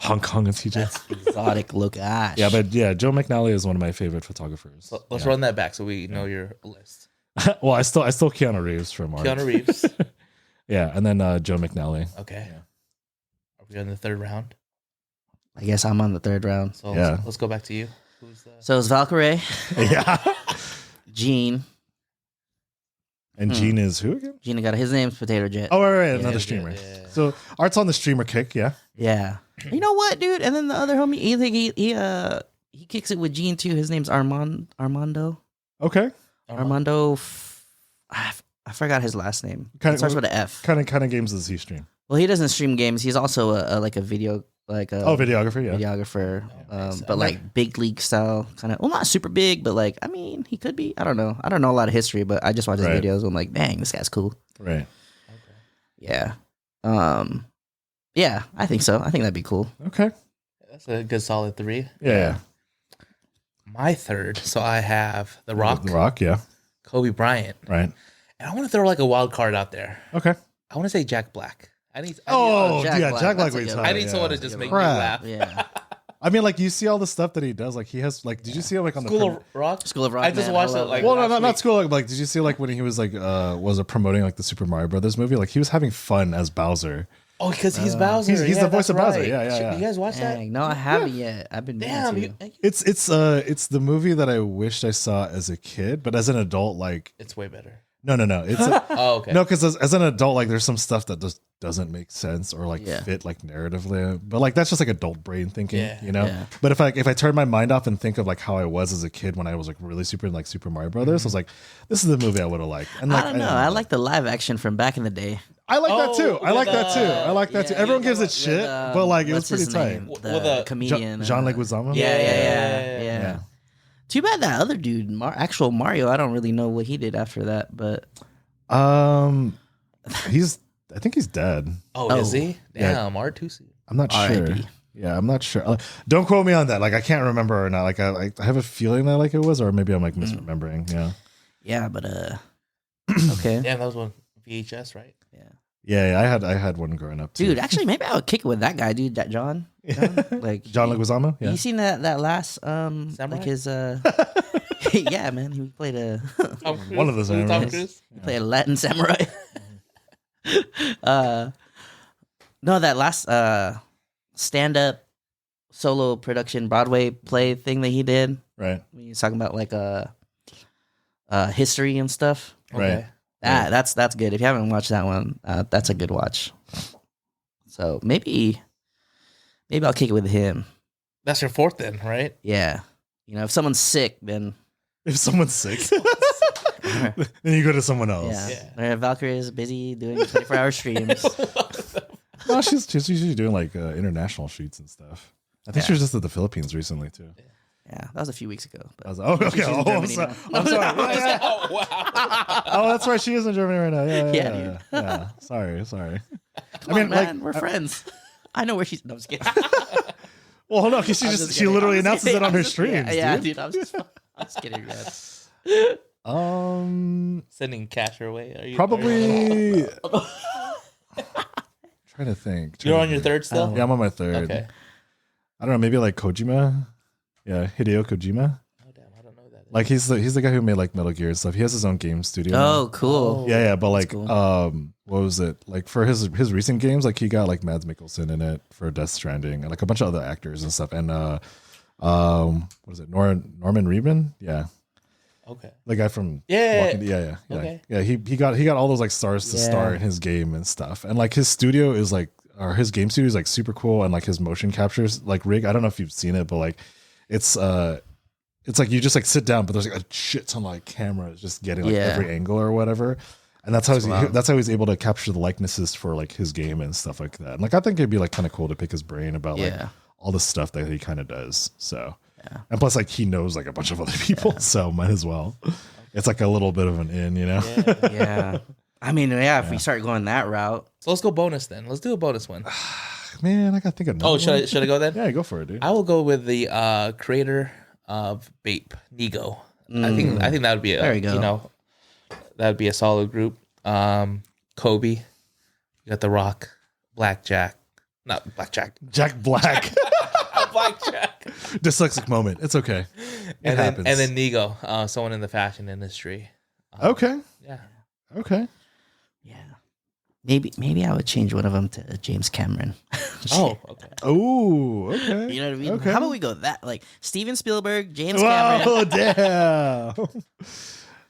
Hong Kong and TJ. Exotic look. Gosh. Yeah, but yeah, Joe McNally is one of my favorite photographers. So let's run that back so we know your list. Well, I still Keanu Reeves from art. Keanu Reeves. Yeah, and then Joe McNally. Okay. Are we in the third round? I guess I'm on the third round. So Yeah. let's go back to you. Who's the? So it's Valkyrie, Yeah. Gene. And Gene is who again? Gene got his name's Potato Jet. Oh, right, Yeah, another yeah, streamer. yeah. So Art's on the streamer kick, yeah. Yeah. You know what, dude? And then the other homie, he kicks it with Gene too. His name's Armando. Okay. Armando. I forgot his last name. Kinda- It starts with an F. Kind of games does he stream? Well, he doesn't stream games. He's also a video like videographer, yeah. videographer, nice. but like big league style kind of. Well, not super big, but like I mean, he could be. I don't know. I don't know a lot of history, but I just watch his Right. videos. I'm like, dang, this guy's cool. Right. Yeah. Yeah, I think so. I think that'd be cool. Okay. That's a good solid 3. Yeah. My third, so I have The Rock, The Rock, yeah. Kobe Bryant, Right. and I want to throw like a wild card out there. Okay. I want to say Jack Black. I need Jack Black, Jack Black. that's a we good talked, one. I need yeah. someone to just make me Crap. laugh. Yeah. I mean, like you see all the stuff that he does. Like he has, like, did you see it like on School the? of Rock. School of Rock. I just man, watched love it, like, that. Well, no, last not week. school. Like, did you see like when he was like was promoting like the Super Mario Brothers movie? Like he was having fun as Bowser. Oh, because he's Bowser. He's the voice that's of Bowser. right. Yeah, yeah, yeah. You guys watch that? Dang, no, I haven't yet. I've been Damn. meaning to. It's the movie that I wished I saw as a kid, but as an adult, like It's way better. no. It's Oh, okay. no, because as an adult, like there's some stuff that just doesn't make sense or like Yeah. fit like narratively. But like that's just like adult brain thinking, Yeah. you know. Yeah. But if I turn my mind off and think of like how I was as a kid when I was like really super in like Super Mario Brothers, I was like, this is the movie I would have liked. And like I don't know. I like the live action from back in the day. I like that too. I with, like that too. I like that too. yeah, Everyone yeah, gives it with, shit, um, but like it what's was his pretty tight. name? With The a- comedian. Jean Leguizamo. Yeah. Yeah. Too bad that other dude, actual Mario. I don't really know what he did after that, but I think he's dead. Oh, is he? Yeah. Damn, R2C. I'm not sure. R.I.P.. Yeah, I'm not sure. Don't quote me on that. Like I can't remember or not. Like I have a feeling that like it was, or maybe I'm like misremembering. Yeah. yeah, but okay, Damn, that was one VHS, right? Yeah, I had one growing up too. dude. Actually, maybe I would kick it with that guy, dude. That John, like John Leguizamo. Yeah. You seen that last Samurai? like his yeah, man. He played One of the Tom samurais. Cruise? he played a Latin samurai. No, that last stand up solo production Broadway play thing that he did. Right. When he's talking about like history and stuff. Right. That's good. If you haven't watched that one, that's a good watch. So maybe I'll kick it with him. That's your fourth then, right? Yeah. You know, if someone's sick, then If someone's sick, then you go to someone else. yeah. Valkyrie is busy doing 24-hour streams. Well, she's usually doing like international shoots and stuff. I think she was just at the Philippines recently too. Yeah, that was a few weeks ago. But I was like, oh, okay. she's in I'm Germany sorry. now. I'm sorry. Yeah. Oh, wow. Oh, that's right. She is in Germany right now. Yeah, Yeah, yeah. dude. Yeah. Sorry. Come on, man, we're friends. I know where she's. No, I'm just kidding. Well, hold on, because I'm just she kidding. literally I'm just announces it kidding. on her I'm just- streams. Yeah, dude. dude. I'm just kidding, man. Sending cash her way. Are you Probably. Trying to think. You're on your third still? Yeah, I'm on my third. Okay. I don't know. Maybe like Kojima. Yeah, Hideo Kojima. Oh damn, I don't know who that. Like he's the guy who made like Metal Gear and stuff. He has his own game studio. Oh, cool. Yeah, but like, cool. what was it? Like for his recent games, like he got like Mads Mikkelsen in it for Death Stranding, and like a bunch of other actors and stuff. And what is it? Norman Reedman? Yeah, Okay. the guy from Yeah. yeah. Okay. Yeah, he got all those like stars to star Yeah. in his game and stuff. And like his studio is like, or his game studio is like super cool, and like his motion captures like rig. I don't know if you've seen it, but like it's like you just like sit down, but there's like a shit ton of like cameras just getting like every angle or whatever. And that's how he's able to capture the likenesses for like his game and stuff like that. And like I think it'd be like kind of cool to pick his brain about like all the stuff that he kind of does. So and plus like he knows like a bunch of other people, so might as well. It's like a little bit of an in, you know. Yeah. I mean, if we start going that route. So let's go bonus then. Let's do a bonus one. Man, I gotta think of another Oh, one. should I go then? Yeah, go for it, dude. I will go with the creator of Bape, Nego. I think that would be There you go. That would be a solid group. Kobe, you got The Rock, Blackjack, not Blackjack, Jack Black. Blackjack, Dyslexic moment. It's okay. It happens. and then Nego, someone in the fashion industry. Okay. Yeah. Okay. Yeah. Maybe I would change one of them to James Cameron. Oh, okay. Oh, okay. You know what I mean? Okay. How about we go that like Steven Spielberg, James Cameron? Whoa, damn.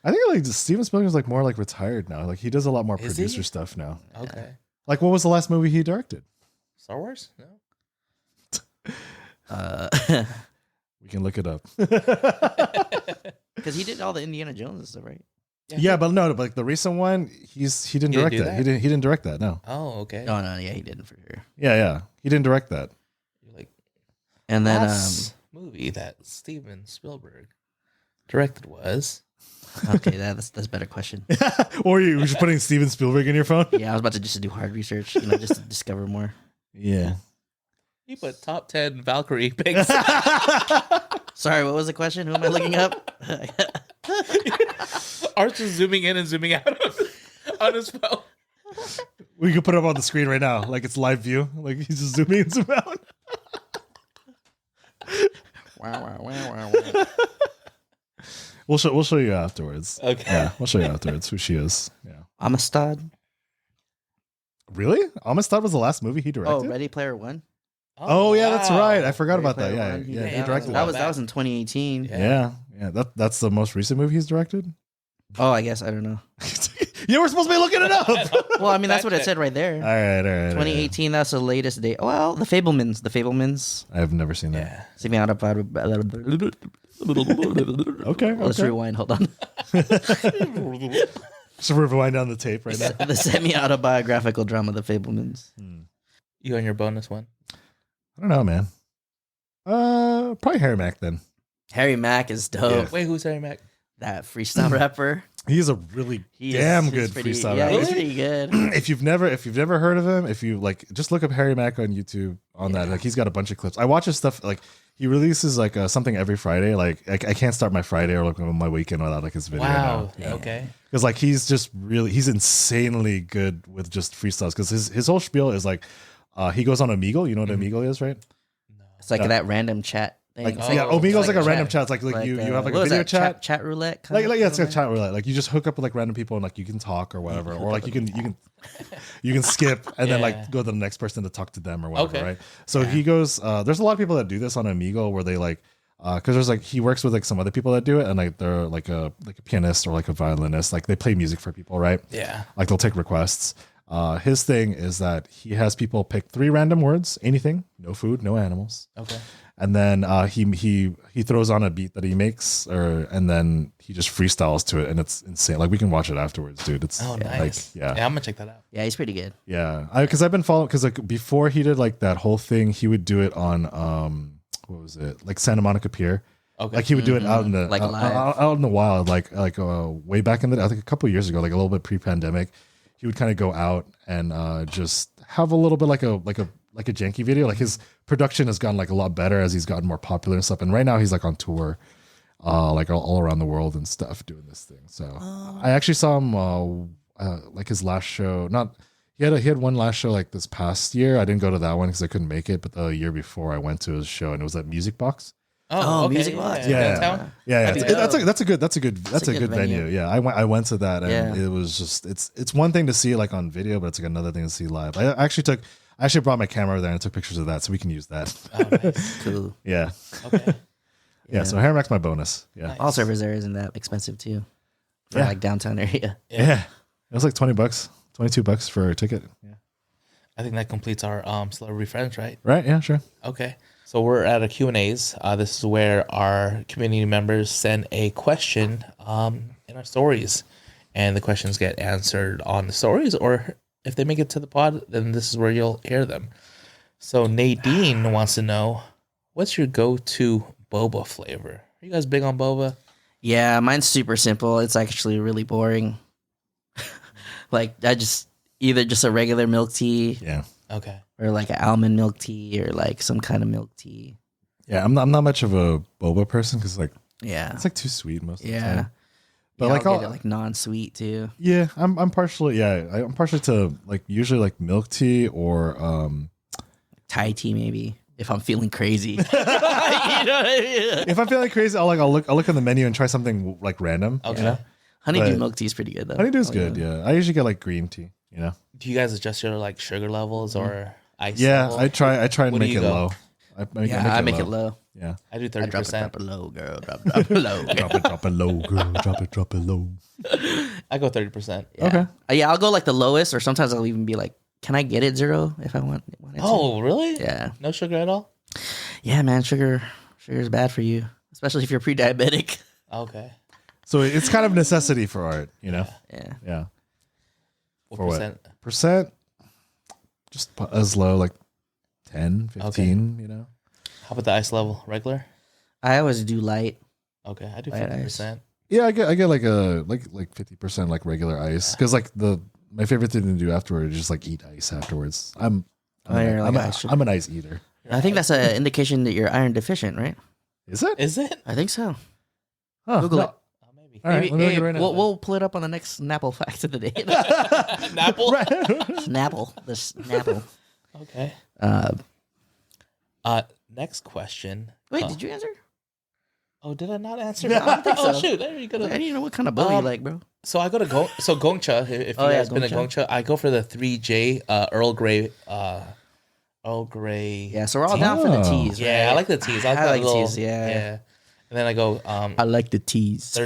I think like Steven Spielberg's like more like retired now. Like he does a lot more Is he? producer stuff now. Okay. Like what was the last movie he directed? Star Wars? No. We can look it up. Because he did all the Indiana Jones and stuff, right? Yeah, but no, but like the recent one, he didn't direct do that. that? He didn't direct that. No. Oh, okay. No, yeah, he didn't for sure. Yeah, he didn't direct that. And then last movie that Steven Spielberg directed was. okay, that's a better question. Or you were just putting Steven Spielberg in your phone? Yeah, I was about to just do hard research, just to discover more. Yeah. He put top 10 Valkyrie picks. Sorry, what was the question? Who am I looking up? Art's just zooming in and zooming out on his phone. We could put it up on the screen right now, like it's live view. Like he's just zooming and zooming out. Wow. We'll show you afterwards. Okay. Yeah, we'll show you afterwards who she is. Yeah. Amistad. Really? Amistad was the last movie he Oh, directed? Ready Player One. Oh yeah, that's right. I forgot Ready about that. Player Yeah, One. yeah, he directed that. that. Was in 2018. Yeah. Yeah. That's the most recent movie he's directed. Oh, I guess I don't know. You were supposed to be looking it up. Well, I mean that's what it said right there. All right. 2018. That's the latest date. Well, The Fablemans. I've never seen that. Yeah. See me out of. Okay. Let's rewind. Hold on. So we're rewinding down the tape right now. The semi-autobiographical drama, The Fablemans. You on your bonus one? I don't know, man. Probably Harry Mack then. Harry Mack is dope. Yeah. Wait, who's Harry Mack? That freestyle rapper. He's a really He's good pretty, freestyle yeah, rapper. he's pretty good. If you've never heard of him, if you like, just look up Harry Mack on YouTube on that. Like he's got a bunch of clips. I watch his stuff. Like he releases like something every Friday. Like I can't start my Friday or like my weekend without like his video. Wow. now. Yeah. Okay. Because like he's insanely good with just freestyles. Because his whole spiel is like he goes on Omegle. You know what Omegle is, right? It's like that random chat thing. Like It's Omegle's like a random chat. chat. It's like you have like what a is video that? chat. Chat roulette. Like yeah, it's a chat roulette. Like you just hook up with like random people and like you can talk or whatever, or like you can skip and then like go to the next person to talk to them or whatever, Okay. right? So he goes. There's a lot of people that do this on Omegle where they like because there's like he works with like some other people that do it and like they're like a pianist or like a violinist. Like they play music for people, right? Yeah. Like they'll take requests. His thing is that he has people pick 3 random words, anything, no food, no animals. Okay. And then he throws on a beat that he makes, and then he just freestyles to it, and it's insane. Like we can watch it afterwards, dude. It's nice. like Yeah, I'm gonna check that out. Yeah, he's pretty good. yeah. Because I've been following because like before he did like that whole thing, he would do it on what was it, like Santa Monica Pier. Okay. Like he would do it out in the Like live. out in the wild, like way back in the I think a couple of years ago, like a little bit pre-pandemic. He would kind of go out and just have a little bit like a janky video. Like his production has gotten like a lot better as he's gotten more popular and stuff. And right now he's like on tour, like all around the world and stuff doing this thing. So I actually saw him like his last show. He had one last show like this past year. I didn't go to that one because I couldn't make it. But the year before I went to his show and it was at Music Box. Oh, okay. Music Box. Downtown? Yeah. think That's a good venue. Yeah, I went to that and Yeah. it was just it's one thing to see like on video, but it's like another thing to see live. I actually brought my camera there and took pictures of that, so we can use that. Oh, nice. Cool. Yeah. Okay. Yeah. So Harry Mack's my bonus. Yeah. Nice. All servers there isn't that expensive too, for Yeah. like downtown area. Yeah. It was like $20, $22 for a ticket. Yeah. I think that completes our celebrity friends, right? Right. Yeah. Sure. Okay. So we're at a Q&As. This is where our community members send a question in our stories. And the questions get answered on the stories, or if they make it to the pod, then this is where you'll hear them. So Nadine wants to know, what's your go-to boba flavor? Are you guys big on boba? Yeah, mine's super simple. It's actually really boring. Like I just either just a regular milk tea Yeah. Okay. or like an almond milk tea or like some kind of milk tea. Yeah. I'm not much of a boba person because like Yeah. it's like too sweet most of the Yeah. time. But Yeah, like I'll I'll- get it like non-sweet too. Yeah, I'm partially I'm partially to like usually like milk tea or Thai tea maybe if I'm feeling crazy. You know what I mean? if I'm feeling crazy, I'll look on the menu and try something like random. Okay. You know? Honeydew But- milk tea is pretty good though. Honeydew's Oh, good. Yeah, I usually get like green tea. You know. Do you guys adjust your like sugar levels or ice Yeah, level? I try and What do make you it go? low. I make it low. Yeah. I do I drop 30%. it low, girl. Drop it low. Drop it low, girl. Drop it low. I go 30%. Yeah. Okay. Yeah, I'll go like the lowest, or sometimes I'll even be like, "Can I get it 0 if I want it?" to?" Oh, really? yeah, No sugar at all? yeah, man. Sugar is bad for you, especially if you're pre-diabetic. Okay. So it's kind of necessity for art, you know. Yeah, Yeah. What For what? percent? Percent, just as low like 10, 15, you know. How about the ice level? Regular? I always do light. Okay, I do Light 50%. Yeah, I get like a like 50% like regular ice because like my favorite thing to do afterward is just like eat ice afterwards. I'm an ice eater. I think that's an indication that you're iron deficient, right? Is it? Is it? I think so. Huh, Google no. it. Oh, maybe. All right, Maybe, let me look it right now. we'll pull it up on the next Snapple Fact of the day. Snapple? Snapple. The Snapple. Okay. Next question. Wait, did you answer? Oh, did I not answer? No, I don't think Oh, so. shoot. There you go. I didn't even know what kind of bow you like, bro. So I go to Gongcha. If you guys been to Gongcha, I go for the 3J Earl Grey. Earl Grey. Yeah, so we're all down for the teas. Yeah, right? I like the teas. I like little, teas. Yeah. And then I go I like the teas.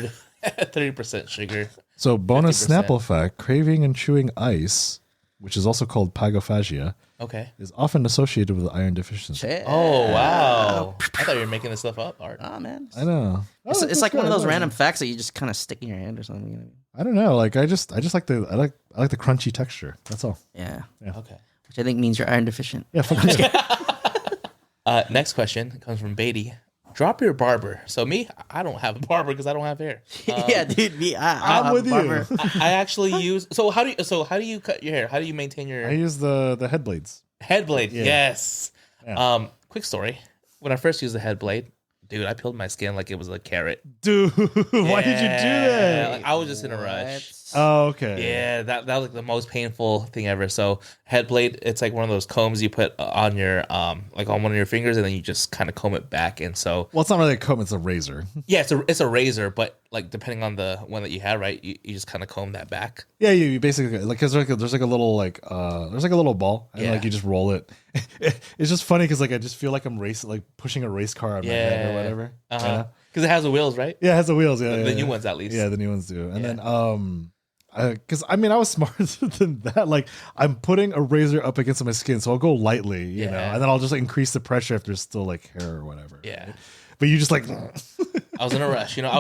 30% sugar. So bonus 50%. Snapple fact: craving and chewing ice, which is also called pagophagia, Okay. is often associated with iron deficiency. Yeah. Oh wow! I thought you were making this stuff up, Art. Oh man. I know. It's like one of those random facts that you just kind of stick in your hand or something. You know? I don't know. Like I just like the I like the crunchy texture. That's all. Yeah. Okay. Which I think means you're iron deficient. Yeah. Fuck it. Next question comes from Beatty. Drop your barber. So me, I don't have a barber because I don't have hair. Yeah, dude. I'm with you. I actually use. So how do you cut your hair? How do you maintain your I use the head blades. head blade? Yeah. Yes. Yeah. Quick story. When I first used the head blade, dude, I peeled my skin like it was a carrot. Dude, why did you do that? Like, I was just in a rush. Oh, okay. Yeah, that was like the most painful thing ever. So head blade, it's like one of those combs you put on your like on one of your fingers, and then you just kind of comb it back. And so, Well, it's not really a comb; it's a razor. yeah, it's a razor, but like depending on the one that you had, right, you just kind of comb that back. Yeah, you basically like because there's like a little like there's like a little ball, and like you just roll it. It's just funny because like I just feel like I'm racing, like pushing a race car on my head or whatever. Because it has the wheels, right? Yeah, it has the wheels. Yeah, The new ones at least. Yeah, the new ones do. And then because I mean I was smarter than that. Like I'm putting a razor up against my skin, so I'll go lightly, you know, and then I'll just like, increase the pressure if there's still like hair or whatever. Yeah. Right? But you just like I was in a rush, you know.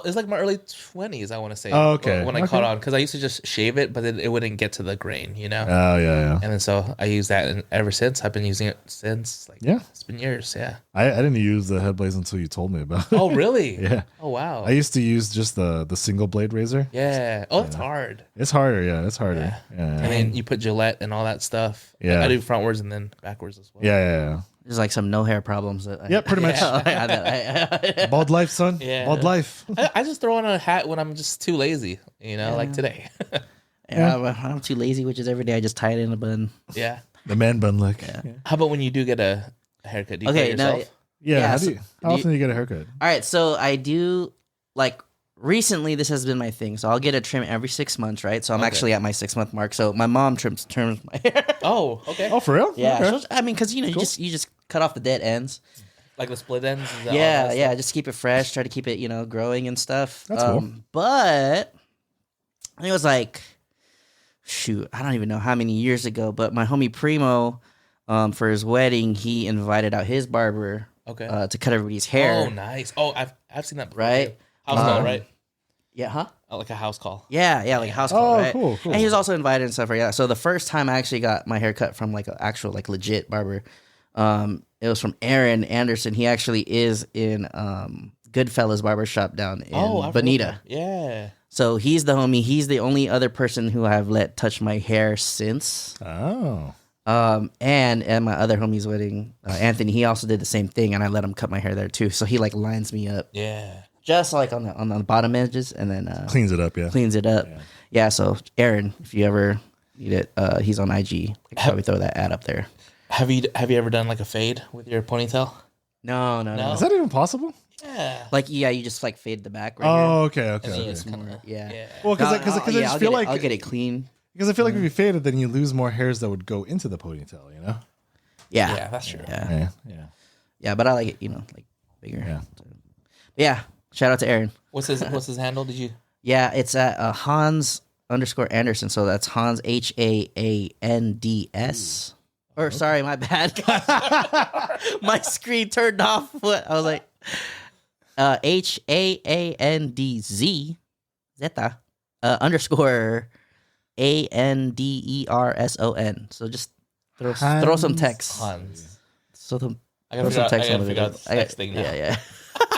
It's like my early 20s, I want to say. Oh, okay. When I caught on, because I used to just shave it, but then it wouldn't get to the grain, you know. Oh yeah. And then so I used that, and ever since I've been using it since. Like, it's been years. Yeah. I didn't use the head blades until you told me about it. Oh really? Yeah. Oh wow. I used to use just the single blade razor. Yeah. Oh, it's hard. It's harder. Yeah, it's harder. Yeah. And then you put Gillette and all that stuff. Yeah. I do frontwards and then backwards as well. Yeah. There's like some no hair problems. Yep, pretty much. Bald life, son. Yeah. Bald life. I just throw on a hat when I'm just too lazy, you know, like today. I'm too lazy, which is every day I just tie it in a bun. Yeah. The man bun look. How about when you do get a haircut? Do you cut Okay, yourself? Yeah. so How often do you get a haircut? All right, so I do like recently. This has been my thing. So I'll get a trim every 6 months, right? So I'm actually at my 6-month mark. So my mom trims my hair. Oh, okay. Oh, for real? Yeah, Okay. so, I mean, because you know, you just cut off the dead ends. Like the split ends? Is that all Yeah, that yeah. stuff? Just keep it fresh. Try to keep it, growing and stuff. That's cool. But I think it was like, shoot, I don't even know how many years ago. But my homie Primo, for his wedding, he invited out his barber, Okay. to cut everybody's hair. Oh, nice. Oh, I've seen that before. Right? House call, right? Yeah, huh? Oh, like a house call. Yeah, like a house call, Oh, right? cool. And he was also invited and stuff like that. So the first time I actually got my hair cut from like an actual like legit barber, it was from Aaron Anderson. He actually is in Goodfellas barbershop down in Bonita. Yeah. So he's the homie. He's the only other person who I've let touch my hair since. Oh. And at my other homie's wedding, Anthony, he also did the same thing, and I let him cut my hair there too. So he like lines me up. Yeah. Just like on the bottom edges, and then Cleans it up, yeah. cleans it up. Yeah. So Aaron, if you ever need it, he's on IG. I can probably throw that ad up there. Have you ever done like a fade with your ponytail? No. Is that even possible? Yeah. Like you just like fade the back right Oh, okay. And then you Okay. just kind of here. Well, because I just feel like I'll get it clean. because I feel like if you faded, then you lose more hairs that would go into the ponytail. You know? Yeah. Yeah, that's true. Yeah. Yeah. But I like it, like bigger. Yeah. So, yeah. Shout out to Aaron. What's his handle? Did you? Yeah, it's at Hans_Anderson. So that's Hans HAANDS. Or sorry, my bad. My screen turned off. What I was like, HAANDZ Zeta _ANDERSON. So just throw some text. Hans. So I gotta Put some text on figure out it. this text thing now. Yeah.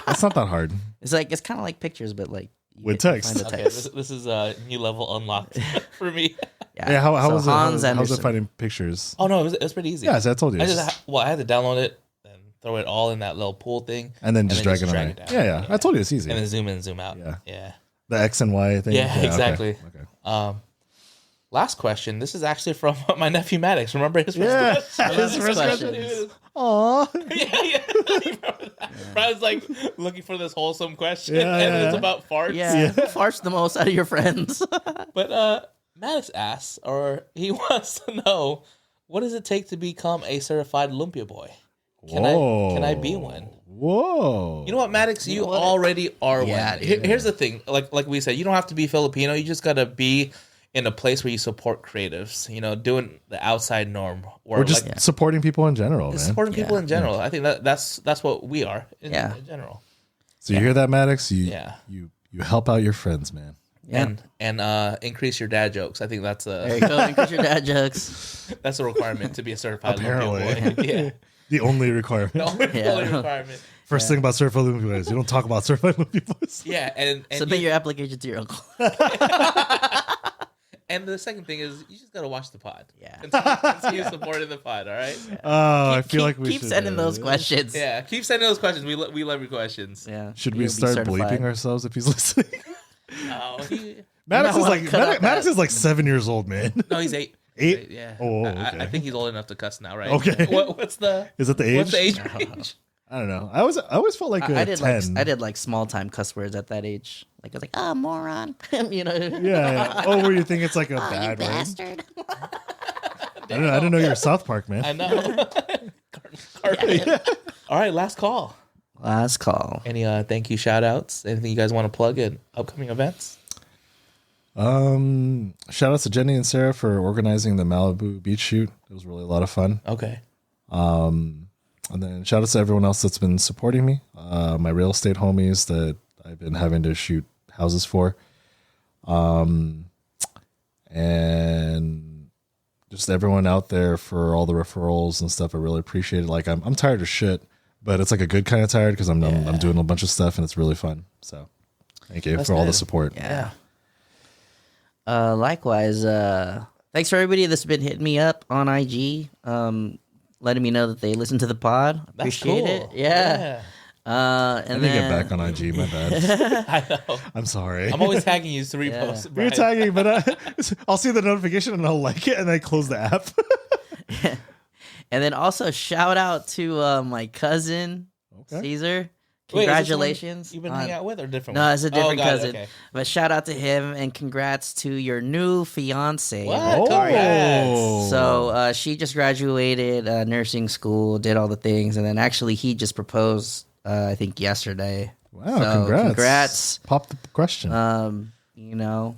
It's not that hard. It's kind of like pictures, but like you With get- text. find the Okay, text. this is a new level unlocked for me. Yeah, how So was it? Hans How's it Anderson. finding pictures? Oh no, it was pretty easy. Yeah, as I told you. I had to download it and throw it all in that little pool thing, and then just drag it on drag there. it down. Yeah. I told you it's easy. and then zoom in, zoom out. Yeah. The X and Y thing. Yeah, okay, exactly. Okay. Last question. This is actually from my nephew Maddox. Remember his first Yeah, question? his first question. Aw. Yeah. Remember that? Brian's like looking for this wholesome question, Yeah, and yeah. it's about farts. Yeah. Who farts the most out of your friends? But Maddox asks, or he wants to know, what does it take to become a certified Lumpia boy? Can I be one? Whoa. You know what, Maddox? You what? already are Yeah, one. dude. Here's the thing. Like we said, you don't have to be Filipino. You just gotta be in a place where you support creatives. You know, doing the outside norm, We're just like, supporting people in general, man. supporting people Yeah. in general. I think that's what we are in general. So you hear that, Maddox? You Yeah. you help out your friends, man. Yeah. And increase your dad jokes. I think that's There you go. Increase your dad jokes. that's a requirement to be a certified Apparently. Lumpia boy. Yeah. The only requirement. The only Yeah. requirement. First thing about certified Lumpia boys, you don't talk about certified Lumpia boys. Yeah, and Submit your application to your uncle. and the second thing is you just gotta watch the pod. Yeah. Continue supporting the pod. All right. I feel like we keep should sending those questions. Yeah. Keep sending those questions. We love your questions. Yeah. Should You'll we be start certified. bleeping ourselves if he's listening? Oh, Maddox might is wanna like cut out Maddox that. is like 7 years old, man. no, he's 8. 8? Yeah. Oh, I okay. think he's old enough to cuss now, right? Okay. What's the Is it the age? What's the age range? I don't know. I always felt like I did 10. I did like small time cuss words at that age. Like I was like, moron. You know. Yeah. Oh, where you think it's like a Oh, bad you word? bastard. I didn't know you were South Park, man. I know. Cartman. All right, last call. Last call. Any thank you shout outs? Anything you guys want to plug in upcoming events? Shout outs to Jenny and Sarah for organizing the Malibu beach shoot. It was really a lot of fun. Okay. And then shout outs to everyone else that's been supporting me. My real estate homies that I've been having to shoot houses for. And just everyone out there for all the referrals and stuff. I really appreciate it. Like I'm tired of shit, but it's like a good kind of tired because I'm doing a bunch of stuff and it's really fun. So thank you That's for all the good. support. Yeah. Likewise, thanks for everybody that's been hitting me up on IG, letting me know that they listen to the pod. That's Appreciate cool. it. Yeah. I And didn't then, get back on IG, my bad. I know. I'm sorry. I'm always tagging you to repost. Yeah. You're Brian. tagging, but I'll see the notification and I'll like it and then close the app. And then also shout out to my cousin Okay. Caesar. Wait, is this Congratulations. the one you've been on- hanging out with or different? No, one? it's a different Oh, got it, cousin. okay. But shout out to him and congrats to your new fiance. What? Congrats. So she just graduated nursing school, did all the things, and then actually he just proposed, I think yesterday. Wow, So, congrats. congrats. Pop the question. You know,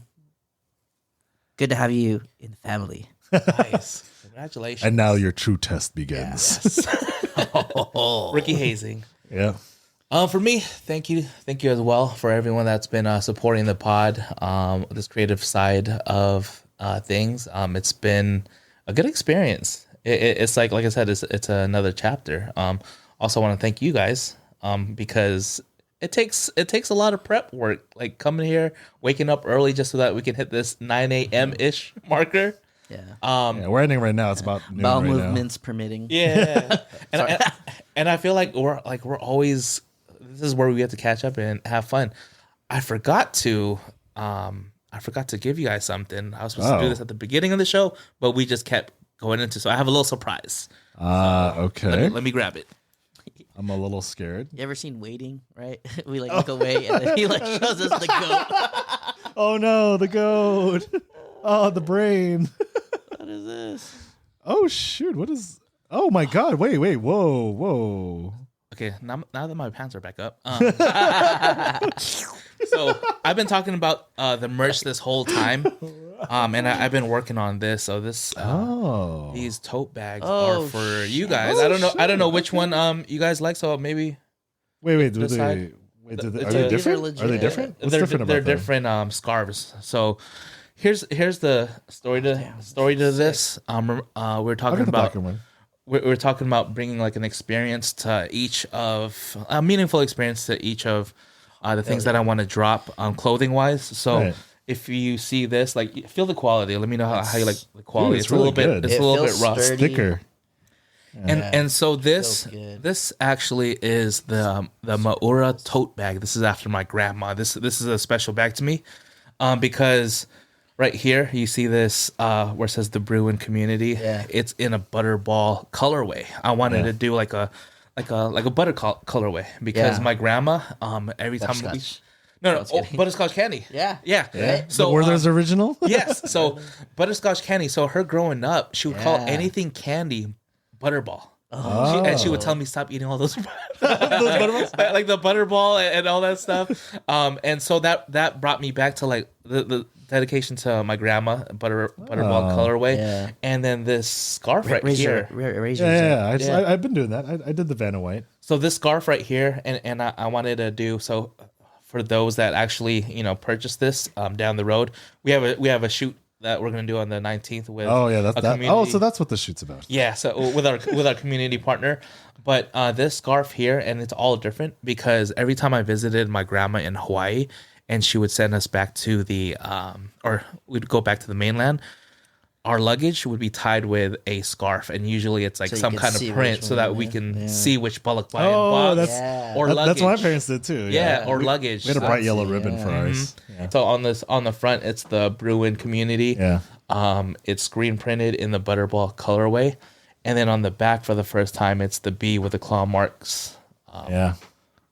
good to have you in the family. Nice. Congratulations. And now your true test begins. Ricky Hazing. Yeah. For me, thank you as well for everyone that's been supporting the pod, this creative side of things. It's been a good experience. It's like I said, it's another chapter. Also, want to thank you guys because it takes a lot of prep work, like coming here, waking up early just so that we can hit this 9 a.m. ish marker. Yeah. Yeah, we're ending right now. It's about noon Bowel right movements permitting. Yeah, and I feel like we're always. This is where we get to catch up and have fun. I forgot to give you guys something. I was supposed to do this at the beginning of the show, but we just kept going into. So I have a little surprise. Okay. Let me grab it. I'm a little scared. You ever seen Waiting, right? We like look away and then he like shows us the goat. Oh no, the goat. Oh, the brain. What is this? Oh shoot, what is? Oh my god, wait, whoa. Okay, now that my pants are back up. So I've been talking about the merch this whole time, and I've been working on this. So this these tote bags are for you guys. I don't know which one you guys like. So maybe Wait, this side. are It's they a- different? legit. Are they different? What's they're different about they're them? different scarves. So here's the story to this. We're I'll talking get the about black one. we're talking about bringing like an experience to each of a meaningful experience to each of the things that I want to drop clothing wise. So Right. if you see this, like feel the quality. Let me know how you like the quality. Dude, it's a little really bit good. it's It a little bit feels rough. sturdy. Thicker. And so this good. this actually is the Maura tote bag. This is after my grandma. This is a special bag to me, because right here you see this where it says the Brewing community. Yeah. It's in a butterball colorway. I wanted to do like a butter colorway because Yeah. my grandma every time Butterscotch. no butterscotch candy. Yeah. Yeah. Yeah. So Were those original? yes. So butterscotch candy. So her growing up, she would call Yeah. anything candy butterball. Oh. And she would tell me stop eating all those, like the butterball and all that stuff. And so that brought me back to like the dedication to my grandma, butterball colorway, Yeah. and then this scarf right Raise here. raise Yeah, yours up. yeah. I've been doing that. I did the Vanna White. So this scarf right here, and I wanted to do so for those that actually purchase this down the road. We have a shoot that we're gonna do on the 19th with. Oh yeah, that's a that. Oh, community- so that's what the shoot's about. Yeah, so with our community partner, but this scarf here, and it's all different because every time I visited my grandma in Hawaii, and she would send us back to the or we'd go back to the mainland, our luggage would be tied with a scarf, and usually it's like So you some can kind of see print, which so that one, we yeah. can Yeah. see which bullock buy Oh, box that's- Yeah. or luggage. That's what my parents did too. Yeah, or luggage. We had a bright yellow Fancy, ribbon yeah. for ours. Yeah. So on the front, it's the Brewing community. Yeah. It's screen printed in the butterball colorway, and then on the back for the first time, it's the bee with the claw marks Yeah.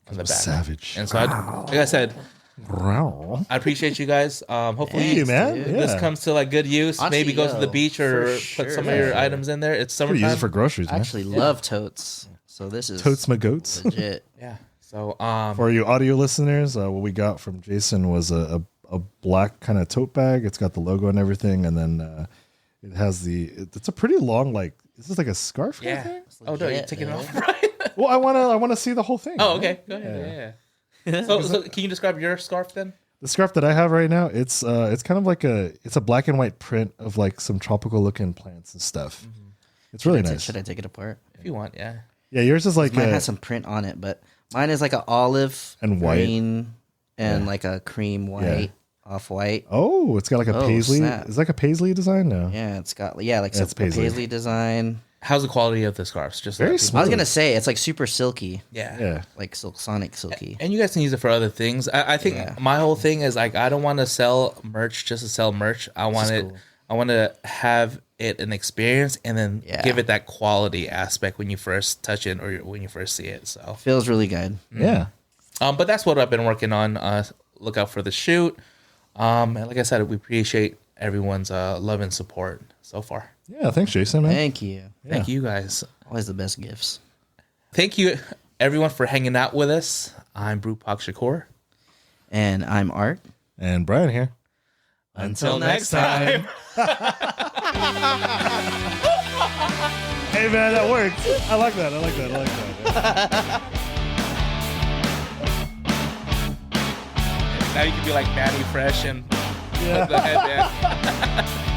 on the back. Savage. And so, like I said, I appreciate you guys. Hopefully, Thank you, man. dude. Yeah. this comes to like good use. Honestly, Maybe go to the yo, beach or for put sure, some of your items in there. It's We use summertime. it for groceries, I man. actually love totes. So this is Totes my goats. legit. Yeah. So For you audio listeners, what we got from Jason was a black kind of tote bag. It's got the logo and everything, and then it has it's a pretty long, like, is this like a scarf? kind of yeah. thing? Oh no, you're legit, taking it man. off, right? Well, I wanna see the whole thing. Oh, right? okay. Go ahead. Yeah. So can you describe your scarf then? The scarf that I have right now, it's kind of like it's a black and white print of like some tropical looking plants and stuff. It's really nice. Should I take it apart? If you want, yeah. Yeah, yours is like Mine has some print on it, but mine is like an olive And white. green and like a cream white, off white. oh, it's got like a Oh, paisley. snap. Is it like a paisley design? No. Yeah, it's got like Yeah, some it's paisley. paisley design. How's the quality of the scarves? Just Very let people- smooth. I was gonna say it's like super silky, Yeah. Yeah. like sonic silky. And you guys can use it for other things. I think Yeah. my whole thing is like I don't want to sell merch just to sell merch. I want it. cool. I want to have it an experience and then Yeah. give it that quality aspect when you first touch it or when you first see it. So, Feels really good. Yeah. but that's what I've been working on. Look out for the shoot. And like I said, we appreciate everyone's love and support so far. Yeah. Thanks, Jason, man. Thank you. Thank you guys. Always the best gifts. Thank you everyone for hanging out with us. I'm brewpac.shakur. And I'm Art. And Brian here. Until next time. Hey, man, that worked. I like that. Now you can be like Manny Fresh and Yeah. put the headband.